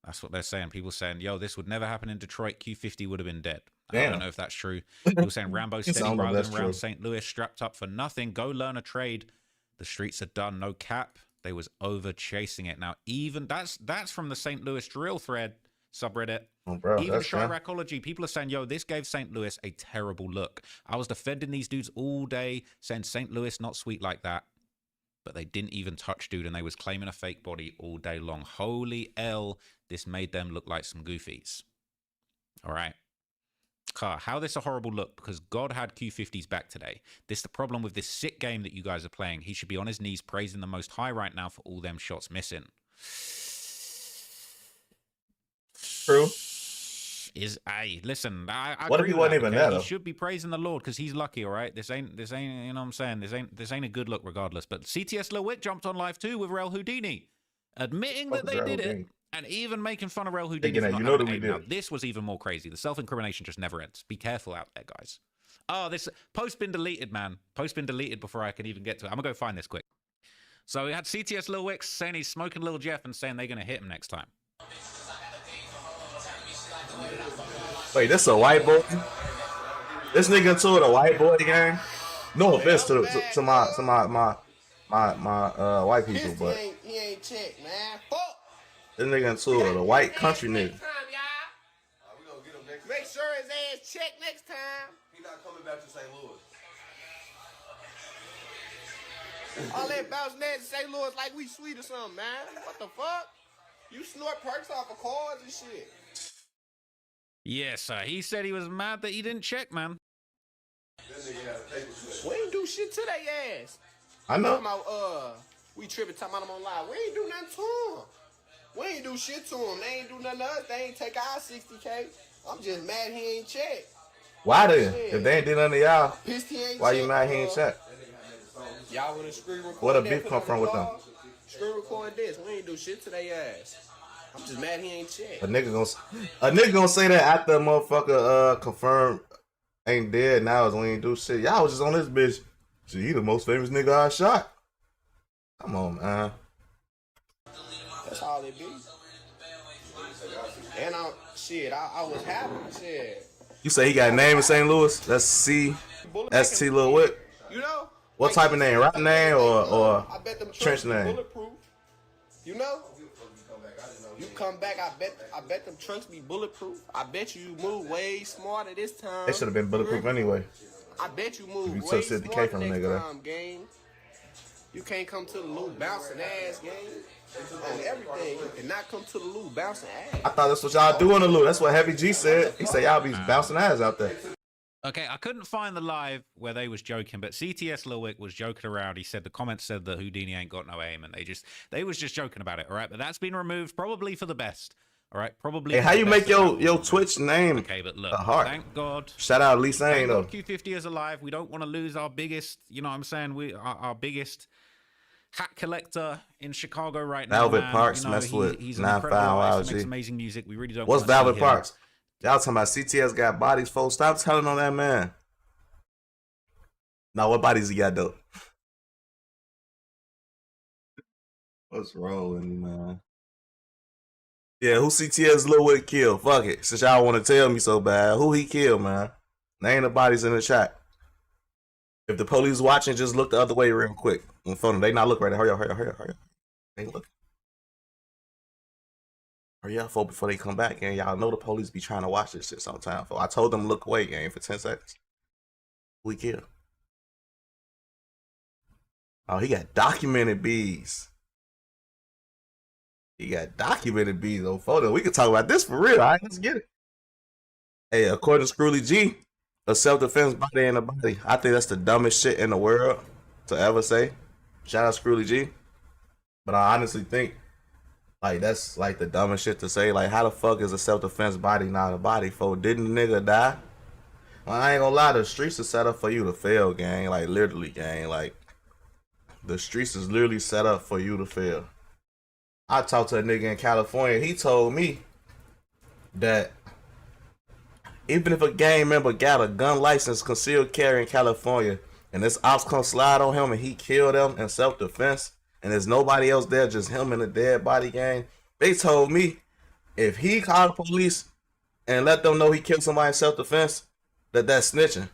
That's what they're saying. People saying, yo, this would never happen in Detroit. Q50 would have been dead. I Damn. don't know if that's true. People saying Rambo Yes, I steady don't know if riding that's around true. St. Louis strapped up for nothing. Go learn a trade. The streets are done. No cap. They was over chasing it. Now, even that's from the St. Louis drill thread subreddit. Oh, bro, Even that's fair. Chiracology, people are saying, yo, this gave St. Louis a terrible look. I was defending these dudes all day, saying St. Louis not sweet like that. But they didn't even touch dude, and they was claiming a fake body all day long. Holy L, this made them look like some goofies. All right. How this a horrible look? Because God had Q50's back today. This the problem with this sick game that you guys are playing. He should be on his knees praising the Most High right now for all them shots missing. True. Listen, I What if agree he with wasn't that, even okay? there, He though? should be praising the Lord because he's lucky, all right? This ain't, you know what I'm saying? This ain't a good look regardless. But CTS Lil Wick jumped on live too with Rel Houdini, admitting that Fuck they Rel did Houdini. it and even making fun of Rel Houdini. Thinking for that not you know having that we aim. did Now, it. this was even more crazy. The self-incrimination just never ends. Be careful out there, guys. Oh, this post been deleted, man. Post been deleted before I can even get to it. I'm gonna go find this quick. So we had CTS Lil Wick saying he's smoking Lil Jeff and saying they're gonna hit him next time. Wait, this a white boy? This nigga into the white boy gang? No offense to my white people, but He ain't checked, man. Fuck. this nigga into the white country nigga. We gonna get him next Make sure his ass checked next time. He not coming back to St. Louis. All that bouncing ass in St. Louis like we sweet or something, man. What the fuck? You snort perks off of cars and shit. Yes, he said he was mad that he didn't check, man. That nigga had a paper check. We ain't do shit to their ass. I know. Talking about, we tripping, talking about them on live. We ain't do nothing to them. We ain't do shit to them. They ain't do nothing to us. They ain't take our 60K. I'm just mad he ain't checked. Why then? If they ain't did nothing to y'all, Pissed he ain't why checked. you mad he ain't check? Y'all wanna screen record Where the that, beef put come it on from the with them? blog? Screen record this. We ain't do shit to their ass. I'm just mad he ain't checked. A nigga gonna say that after a motherfucker confirmed ain't dead now is when he ain't do shit. Y'all was just on this bitch. Shit, he the most famous nigga I shot. Come on, man. That's all it be. And I was happy. Shit. You say he got a name in St. Louis? That's C S T Lil Wick. You know? What type of name? Rap name or I bet them trench trunks be name? bulletproof. You know? You come back, I bet them trunks be bulletproof. I bet you move way smarter this time. They should have been bulletproof anyway. I bet you move You way took 50K smarter from a next nigga there. time, gang. You can't come to the Lou bouncing ass game. On everything. You cannot come to the Lou bouncing ass. I thought that's what y'all do on the loop. That's what Heavy G said. He said y'all be bouncing ass out there. Okay, I couldn't find the live where they was joking, but CTS Lil Wick was joking around. He said the comments said that Houdini ain't got no aim, and they was just joking about it. All right, but that's been removed probably for the best. All right, probably. Hey, for how the you best make that your was Twitch name Okay, but look, a heart? thank God. Shout out Lee Sane Thank though. God Q50 is alive. We don't want to lose our biggest, you know what I'm saying? Our biggest hat collector in Chicago right now. Velvet man. Parks You know, mess with he's an 9 incredible Foul artist, YG. makes amazing music. We really don't What's want to see Velvet him. Parks? Y'all talking about CTS got bodies, folks. Stop telling on that man. Now, what bodies he got though? What's rolling, man? Yeah, who CTS Lil Wick killed? Fuck it. Since y'all want to tell me so bad, who he killed, man? Name the bodies in the chat. If the police watching, just look the other way real quick. On phone, they not look right there. Hurry up. They look. Hurry up, folks, before they come back. And y'all know the police be trying to watch this shit sometimes. I told them look away, gang, for 10 seconds. Who he killed? Oh, he got documented bees. He got documented bees on photo. We can talk about this for real. All right, let's get it. Hey, according to Scrooly G, a self-defense body in a body. I think that's the dumbest shit in the world to ever say. Shout out Scrooly G. But I honestly think, like, that's like the dumbest shit to say. Like, how the fuck is a self-defense body not a body? Didn't the nigga die? Well, I ain't gonna lie, the streets are set up for you to fail, gang. Like, literally, gang. Like, the streets is literally set up for you to fail. I talked to a nigga in California. He told me that even if a gang member got a gun license, concealed carry in California, and this ops come slide on him and he killed them in self-defense, and there's nobody else there, just him and a dead body, gang, they told me If he called the police and let them know he killed somebody in self-defense, that's snitching.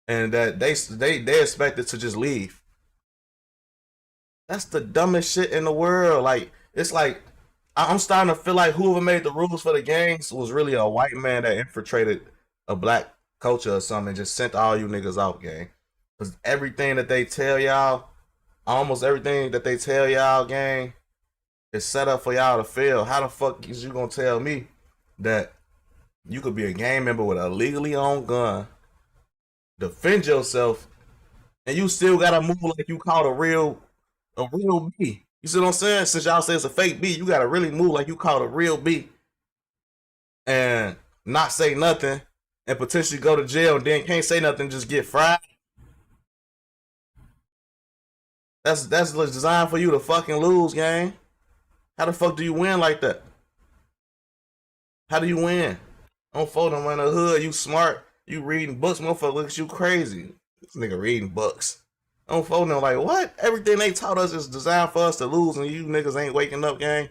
And that they expected to just leave. That's the dumbest shit in the world. Like, it's like, I'm starting to feel like whoever made the rules for the gangs was really a white man that infiltrated a black culture or something and just sent all you niggas out, gang. Because everything that they tell y'all, almost everything that they tell y'all, gang, is set up for y'all to fail. How the fuck is you gonna tell me that you could be a gang member with a legally owned gun, defend yourself, and you still gotta move like you caught a real B? You see what I'm saying? Since y'all say it's a fake B, you gotta really move like you caught a real B and not say nothing and potentially go to jail and then can't say nothing, just get fried. That's designed for you to fucking lose, gang. How the fuck do you win like that? How do you win? Don't fold them in the hood. You smart. You reading books. Motherfucker look at you crazy. This nigga reading books. Don't fold them like, what? Everything they taught us is designed for us to lose and you niggas ain't waking up, gang.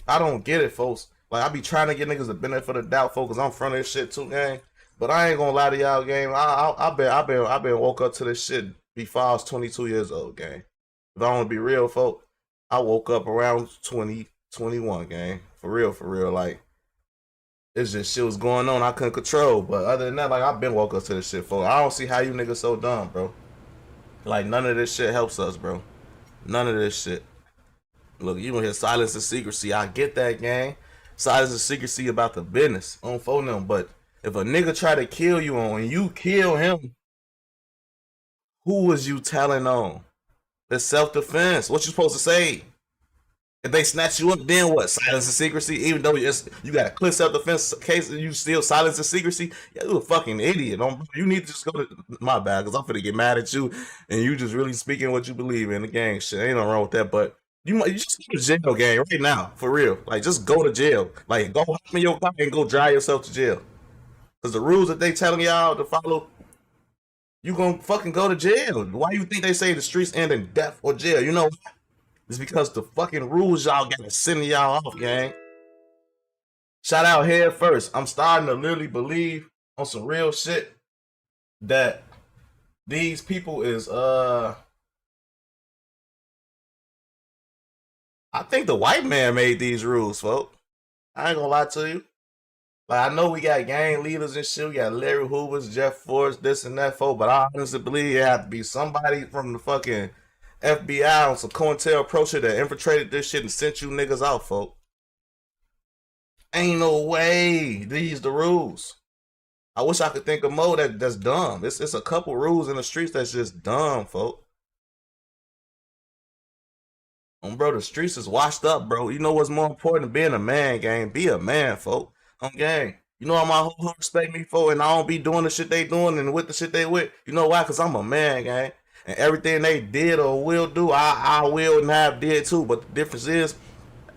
I don't get it, folks. Like, I be trying to get niggas the benefit of the doubt, folks, because I'm front of this shit too, gang. But I ain't gonna lie to y'all, gang. I've been woke up to this shit before I was 22 years old, gang. If I want to be real, folk, I woke up around 20, 21, gang. For real. Like, it's just shit was going on I couldn't control. But other than that, like, I've been woke up to this shit, folk. I don't see how you niggas so dumb, bro. Like, none of this shit helps us, bro. None of this shit. Look, you gonna hear silence and secrecy. I get that, gang. Silence and secrecy about the business. On phone them. But if a nigga try to kill you and you kill him, who was you telling on? It's self-defense. What you supposed to say? If they snatch you up, then what? Silence and secrecy? Even though you got a clear self-defense case and you still silence and secrecy? Yeah, you a fucking idiot. You need to just go to my bad, because I'm finna get mad at you and you just really speaking what you believe in the gang shit. Ain't nothing wrong with that, but you just go to jail, gang, right now. For real. Like, just go to jail. Like, go hop in your car and go drive yourself to jail. Because the rules that they telling y'all to follow, you gonna fucking go to jail. Why you think they say the streets end in death or jail? You know why? It's because the fucking rules y'all gotta send y'all off, gang. Shout out Head First. I'm starting to literally believe on some real shit that these people is I think the white man made these rules, folks. I ain't gonna lie to you. Like, I know we got gang leaders and shit. We got Larry Hoover's, Jeff Forrest, this and that, folks. But I honestly believe it had to be somebody from the fucking FBI on some COINTELPRO shit that infiltrated this shit and sent you niggas out, folks. Ain't no way these the rules. I wish I could think of more that's dumb. It's a couple rules in the streets that's just dumb, folks. Bro, the streets is washed up, bro. You know what's more important than being a man, gang? Be a man, folks. Gang. You know what my whole hood respect me for, and I don't be doing the shit they doing and with the shit they with. You know why? Because I'm a man, gang. And everything they did or will do, I will and have did too. But the difference is,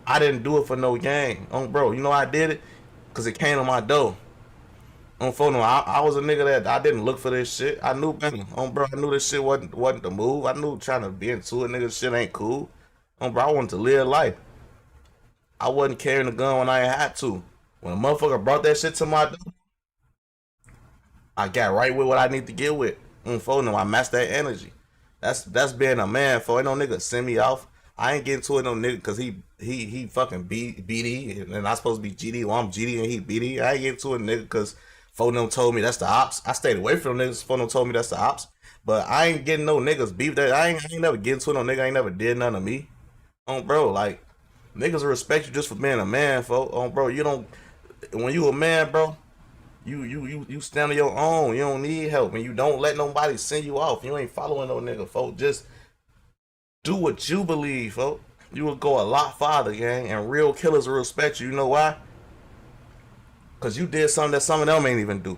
I didn't do it for no gang. Bro, you know I did it? Because it came to my door. Phone, I was a nigga that I didn't look for this shit. I knew better. Bro, I knew this shit wasn't the move. I knew trying to be into it, nigga, shit ain't cool. Bro, I wanted to live life. I wasn't carrying a gun when I had to. When a motherfucker brought that shit to my door, I got right with what I need to get with. I matched that energy. That's being a man, for ain't no nigga send me off. I ain't getting to it no nigga because he fucking BD and I supposed to be GD. Well, I'm GD and he BD. I ain't getting to it nigga because them told me that's the ops. I stayed away from them niggas. Them told me that's the ops. But I ain't getting no niggas beef. That I ain't never getting to it no nigga. I ain't never did nothing to me. Bro, like, niggas respect you just for being a man, folks. Bro, you don't. When you a man, bro, you stand on your own. You don't need help, and you don't let nobody send you off. You ain't following no nigga, folks. Just do what you believe, folks. You will go a lot farther, gang, and real killers will respect you. You know why? Because you did something that some of them ain't even do.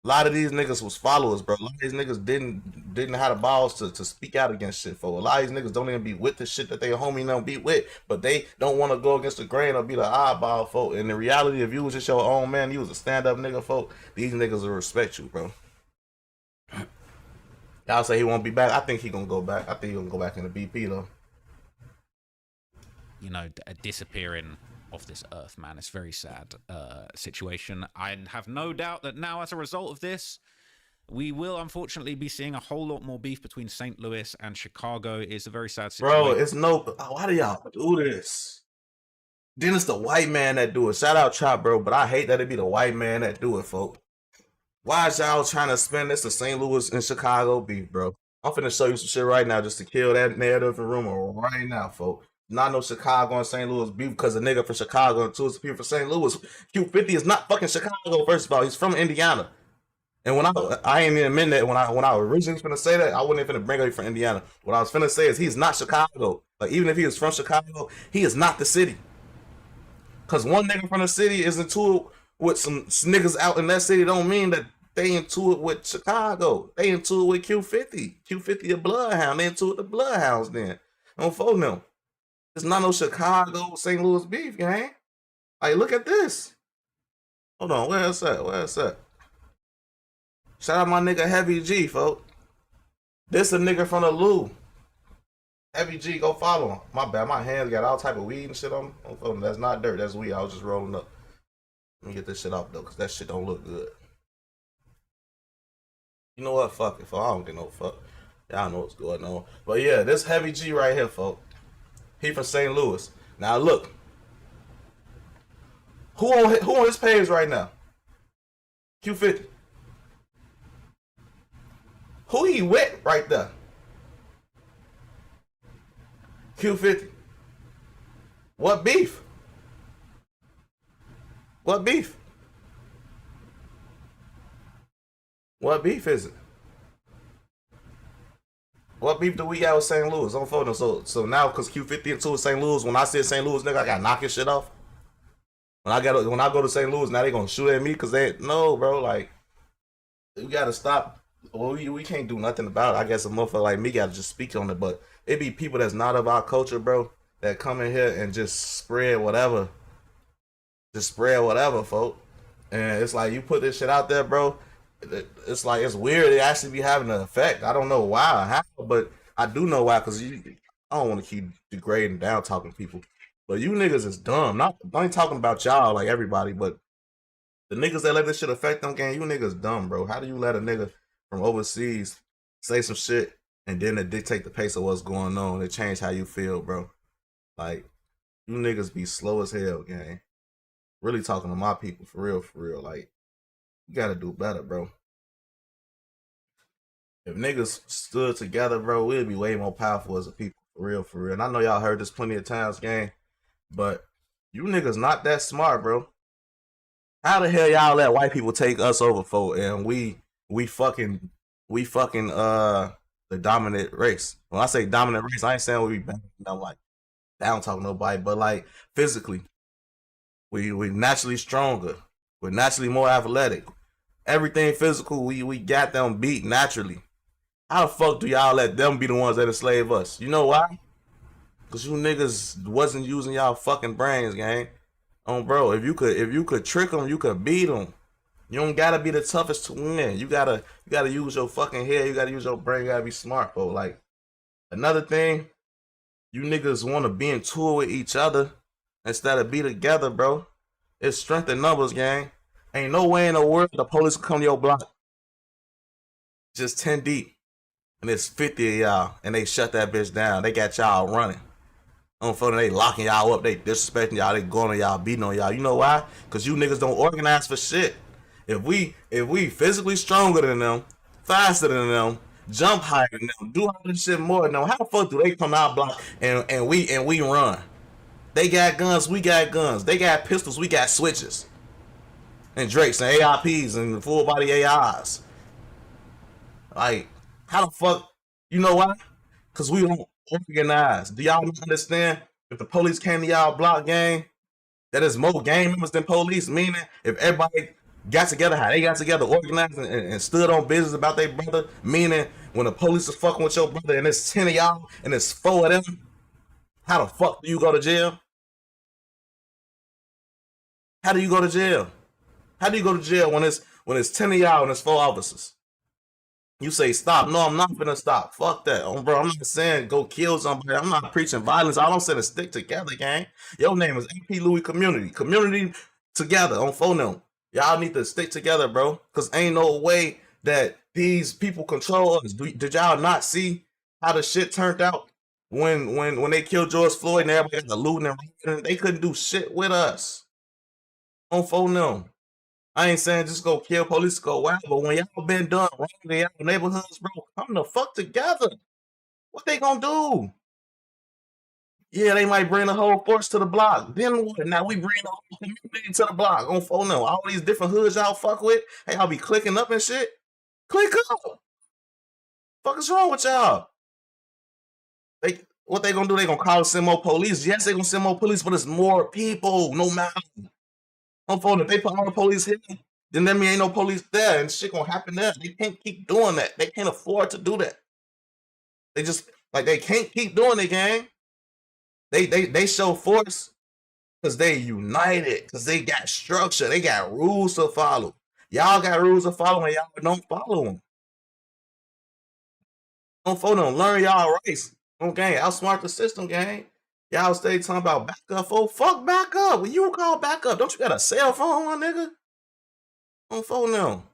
A lot of these niggas was followers, bro. A lot of these niggas didn't have the balls to speak out against shit, folks. A lot of these niggas don't even be with the shit that they homie don't be with, but they don't want to go against the grain or be the oddball, folks. And the reality, if you was just your own man, you was a stand-up nigga, folks, these niggas will respect you, bro. Y'all say he won't be back. I think he gonna go back. I think he gonna go back in the BP, though. You know, disappearing of this earth, man. It's a very sad situation. I have no doubt that now, as a result of this, we will unfortunately be seeing a whole lot more beef between St. Louis and Chicago. It's a very sad situation. Bro, it's no. Why do y'all do this? Then it's the white man that do it. Shout out Chop, bro, but I hate that it be the white man that do it, folks. Why is y'all trying to spin this to St. Louis and Chicago beef, bro? I'm finna show you some shit right now just to kill that narrative and rumor right now, folks. Not no Chicago and St. Louis beef because a nigga from Chicago and two of the people from St. Louis. Q50 is not fucking Chicago, first of all. He's from Indiana. And when I ain't even admit that when I originally was finna say that, I wasn't even finna bring up he from Indiana. What I was finna say is he's not Chicago. Like, even if he is from Chicago, he is not the city. Cause one nigga from the city is into it with some niggas out in that city don't mean that they into it with Chicago. They into it with Q50. Q50 a bloodhound. They into it with the bloodhounds then. Don't phone them. It's not no Chicago, St. Louis beef, gang. Like, look at this. Hold on, where's that? Where's that? Shout out my nigga Heavy G, folks. This a nigga from the Lou. Heavy G, go follow him. My bad, my hands got all type of weed and shit on them. That's not dirt, that's weed. I was just rolling up. Let me get this shit off though, cause that shit don't look good. You know what? Fuck it, folks. I don't get no fuck. Y'all know what's going on. But yeah, this Heavy G right here, folks. He from St. Louis. Now look. Who on his page right now? Q50. Who he with right there? Q50. What beef? What beef? What beef is it? What beef do we got with St. Louis? On phone. So now because Q50 and 2 is St. Louis, when I say St. Louis, nigga, I gotta knock his shit off. When I go to St. Louis, now they gonna shoot at me because no, bro, like, we gotta stop. Well, we can't do nothing about it. I guess a motherfucker like me gotta just speak on it, but it be people that's not of our culture, bro, that come in here and just spread whatever. Just spread whatever, folk. And it's like, you put this shit out there, bro, it's like, it's weird. It actually be having an effect. I don't know why or how, but I do know why, because I don't want to keep degrading down talking people. But you niggas is dumb. I ain't talking about y'all like everybody, but the niggas that let this shit affect them, gang, you niggas dumb, bro. How do you let a nigga from overseas say some shit and then it dictate the pace of what's going on? It change how you feel, bro. Like, you niggas be slow as hell, gang. Really talking to my people, for real. Like, you gotta do better, bro. If niggas stood together, bro, we'd be way more powerful as a people, for real. And I know y'all heard this plenty of times, gang, but you niggas not that smart, bro. How the hell y'all let white people take us over, for and we fucking the dominant race? When I say dominant race, I ain't saying we bad. I'm like, I don't talk to nobody, but like physically, we naturally stronger. We're naturally more athletic. Everything physical, we got them beat naturally. How the fuck do y'all let them be the ones that enslave us? You know why? Cause you niggas wasn't using y'all fucking brains, gang. Bro, if you could trick them, you could beat them. You don't gotta be the toughest to win. You gotta use your fucking head. You gotta use your brain. You gotta be smart, bro. Like, another thing, you niggas want to be in tour with each other instead of be together, bro. It's strength in numbers, gang. Ain't no way in the world the police can come to your block. Just 10 deep. And it's 50 of y'all. And they shut that bitch down. They got y'all running. On phone, they locking y'all up. They disrespecting y'all. They going on y'all, beating on y'all. You know why? Because you niggas don't organize for shit. If we physically stronger than them, faster than them, jump higher than them, do all this shit more than them, how the fuck do they come out block and we run? They got guns, we got guns. They got pistols, we got switches. And Drakes and AIPs and full body AIs. Like, how the fuck? You know why? Because we don't organize. Do y'all understand? If the police came to y'all block, gang, that is more gang members than police. Meaning, if everybody got together, how they got together, organized and stood on business about their brother. Meaning, when the police is fucking with your brother and it's 10 of y'all and it's 4 of them, how the fuck do you go to jail? How do you go to jail? How do you go to jail when it's 10 of y'all and it's 4 officers? You say stop. No, I'm not gonna stop. Fuck that. Bro, I'm not saying go kill somebody. I'm not preaching violence. I don't say to stick together, gang. Your name is AP Louis Community. Community together on phone them. Y'all need to stick together, bro. Cause ain't no way that these people control us. Did y'all not see how the shit turned out when they killed George Floyd and everybody got the looting and rioting? They couldn't do shit with us. On phone them. I ain't saying just go kill police, go wild, but when y'all been done wrong in y'all neighborhoods, bro, come the fuck together. What they gonna do? Yeah, they might bring the whole force to the block. Then what? Now we bring the whole community to the block on phone now. All these different hoods y'all fuck with, hey, y'all be clicking up and shit. Click up. Fuck is wrong with y'all? What they gonna do? They gonna call send more police? Yes, they gonna send more police, but it's more people, no matter. On phone, if they put all the police here, then that mean ain't no police there, and shit gonna happen there. They can't keep doing that. They can't afford to do that. They just they can't keep doing it, gang. They show force because they united, because they got structure, they got rules to follow. Y'all got rules to follow, and y'all don't follow them. Don't follow them. Learn y'all rights. Okay, outsmart the system, gang. Y'all stay talking about backup. Oh, fuck backup. When you call backup, don't you got a cell phone, my nigga? On phone now.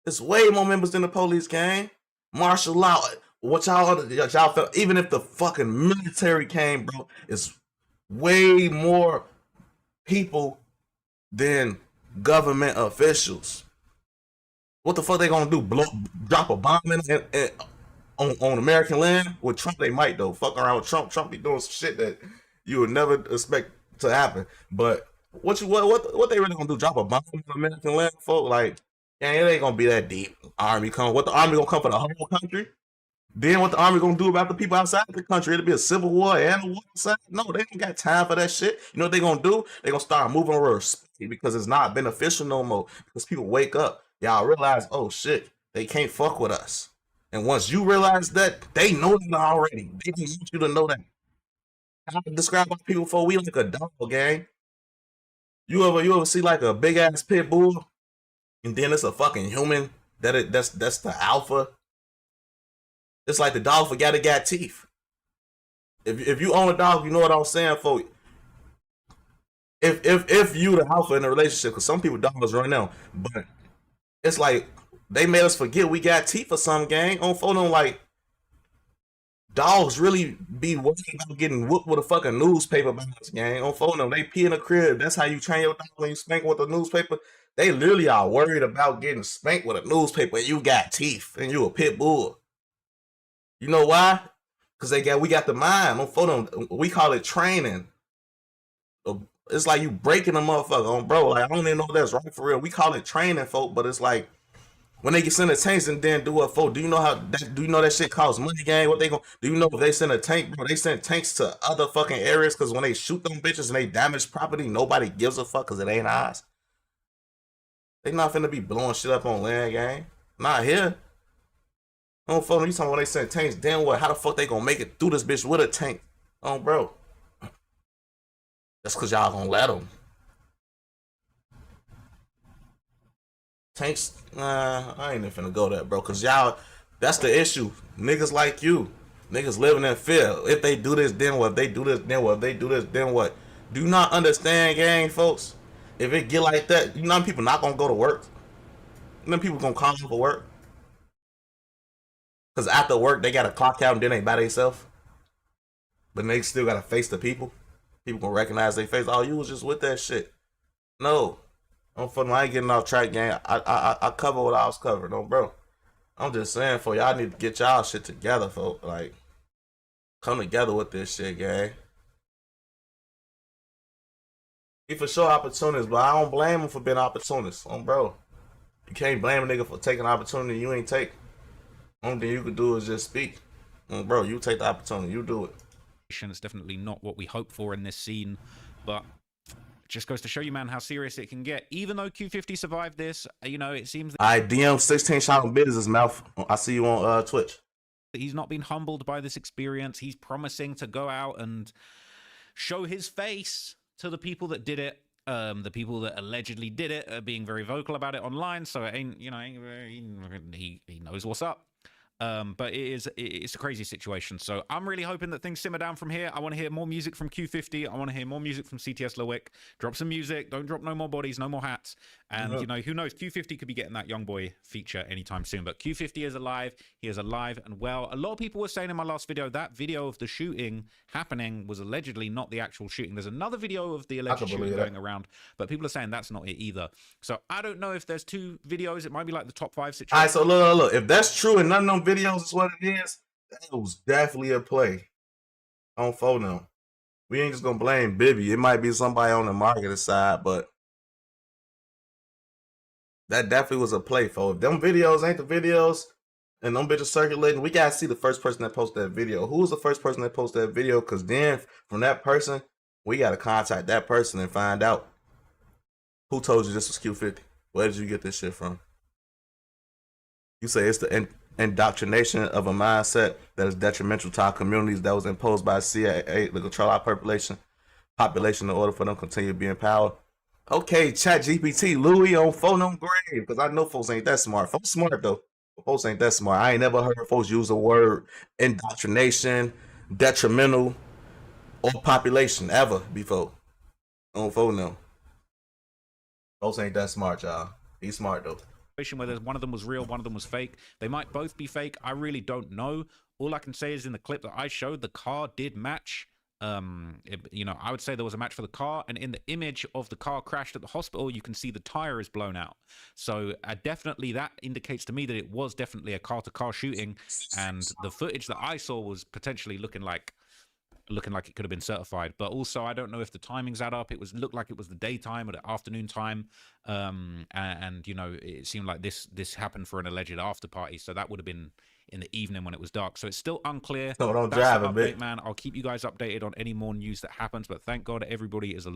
It's way more members than the police, gang. Martial law. What y'all felt, even if the fucking military came, bro, it's way more people than government officials. What the fuck they gonna do? Drop a bomb on American land? With Trump, they might though. Fuck around with Trump. Trump be doing some shit that you would never expect to happen. But what they really gonna do? Drop a bomb on American land, folk? Like, yeah, it ain't gonna be that deep. Army come. What the army gonna come for the whole country? Then what the army gonna do about the people outside the country? It'll be a civil war and a war outside. No, they ain't got time for that shit. You know what they gonna do? They gonna start moving reverse because it's not beneficial no more. Because people wake up, y'all realize, oh shit, they can't fuck with us. And once you realize that, they know that already. They don't want you to know that. I describe our people for we like a dog, gang. You ever see like a big ass pit bull, and then it's a fucking human that's the alpha. It's like the dog forgot it got teeth. If you own a dog, you know what I'm saying, folks. If you the alpha in a relationship, because some people dogs right now, but it's like they made us forget we got teeth or some gang. On phone on like dogs really be worried about getting whooped with a fucking newspaper by us, gang. On phone them, they pee in the crib. That's how you train your dog when you spank with a newspaper. They literally are worried about getting spanked with a newspaper and you got teeth and you a pit bull. You know why? Because we got the mind. On phone them, we call it training. It's like you breaking a motherfucker on, bro. Like, I don't even know if that's right for real. We call it training, folk, but it's like when they get sent a tanks and then do what, folk? Do you know that shit costs money, gang? What they gonna do? You know if they send a tank, bro? They send tanks to other fucking areas because when they shoot them bitches and they damage property, nobody gives a fuck because it ain't ours. They not finna be blowing shit up on land, gang. Not here. On phone, you talking when they send tanks? Then what? How the fuck they gonna make it through this bitch with a tank? Oh, bro. That's because y'all gonna let them. Tanks, I ain't even finna go there, bro. Because y'all, that's the issue. Niggas like you. Niggas living in fear. If they do this, then what? If they do this, then what? If they do this, then what? Do you not understand, gang, folks? If it get like that, you know people not gonna go to work? And then people gonna call for work? Because after work, they gotta clock out and then they by themselves. But they still gotta face the people. People gonna recognize their face. Oh, you was just with that shit. No. I ain't getting off track, gang. I cover what I was covering, no, bro. I'm just saying, for y'all need to get y'all shit together, folks. Like, come together with this shit, gang. He for sure opportunists, but I don't blame him for being opportunists, bro. You can't blame a nigga for taking an opportunity you ain't take. Only thing you could do is just speak. Bro, you take the opportunity, you do it. It's definitely not what we hope for in this scene, but just goes to show you, man, how serious it can get. Even though Q50 survived this, you know, it seems that I DM 16 shot on business mouth. I see you on Twitch. He's not been humbled by this experience. He's promising to go out and show his face to the people that did it. The people that allegedly did it are being very vocal about it online, so it ain't, you know, he knows what's up. But it's a crazy situation. So I'm really hoping that things simmer down from here. I want to hear more music from Q50. I want to hear more music from CTS Lewick. Drop some music. Don't drop no more bodies, no more hats. And, you know, who knows? Q50 could be getting that young boy feature anytime soon. But Q50 is alive. He is alive and well. A lot of people were saying in my last video, that video of the shooting happening was allegedly not the actual shooting. There's another video of the alleged shooting going around, but people are saying that's not it either. So I don't know if there's two videos. It might be like the top 5 situation. All right, so look. If that's true and none of them videos is what it is, that was definitely a play on phone. We ain't just gonna blame Bibby. It might be somebody on the marketing side, but that definitely was a play, folks. If them videos ain't the videos and them bitches circulating, we gotta see the first person that posted that video. Who was the first person that posted that video? Because then from that person, we gotta contact that person and find out who told you this was Q50. Where did you get this shit from? You say it's the indoctrination of a mindset that is detrimental to our communities that was imposed by CIA to control our population in order for them to continue to be in power. Okay, Chat GPT, Louis on phone on grave, because I know folks ain't that smart. Folks smart though. Folks ain't that smart. I ain't never heard folks use the word indoctrination, detrimental, or population ever before. On phone now. Folks ain't that smart, y'all. He's smart though. Where there's one of them was real, one of them was fake. They might both be fake. I really don't know. All I can say is in the clip that I showed, the car did match. You know, I would say there was a match for the car, and in the image of the car crashed at the hospital, you can see the tire is blown out. So definitely that indicates to me that it was definitely a car-to-car shooting, and the footage that I saw was potentially looking like it could have been certified. But also I don't know if the timings add up. It looked like it was the daytime or the afternoon time, and you know, it seemed like this happened for an alleged after party, so that would have been in the evening when it was dark. So it's still unclear. So don't That's drive the a update, bit, man. I'll keep you guys updated on any more news that happens, but thank God everybody is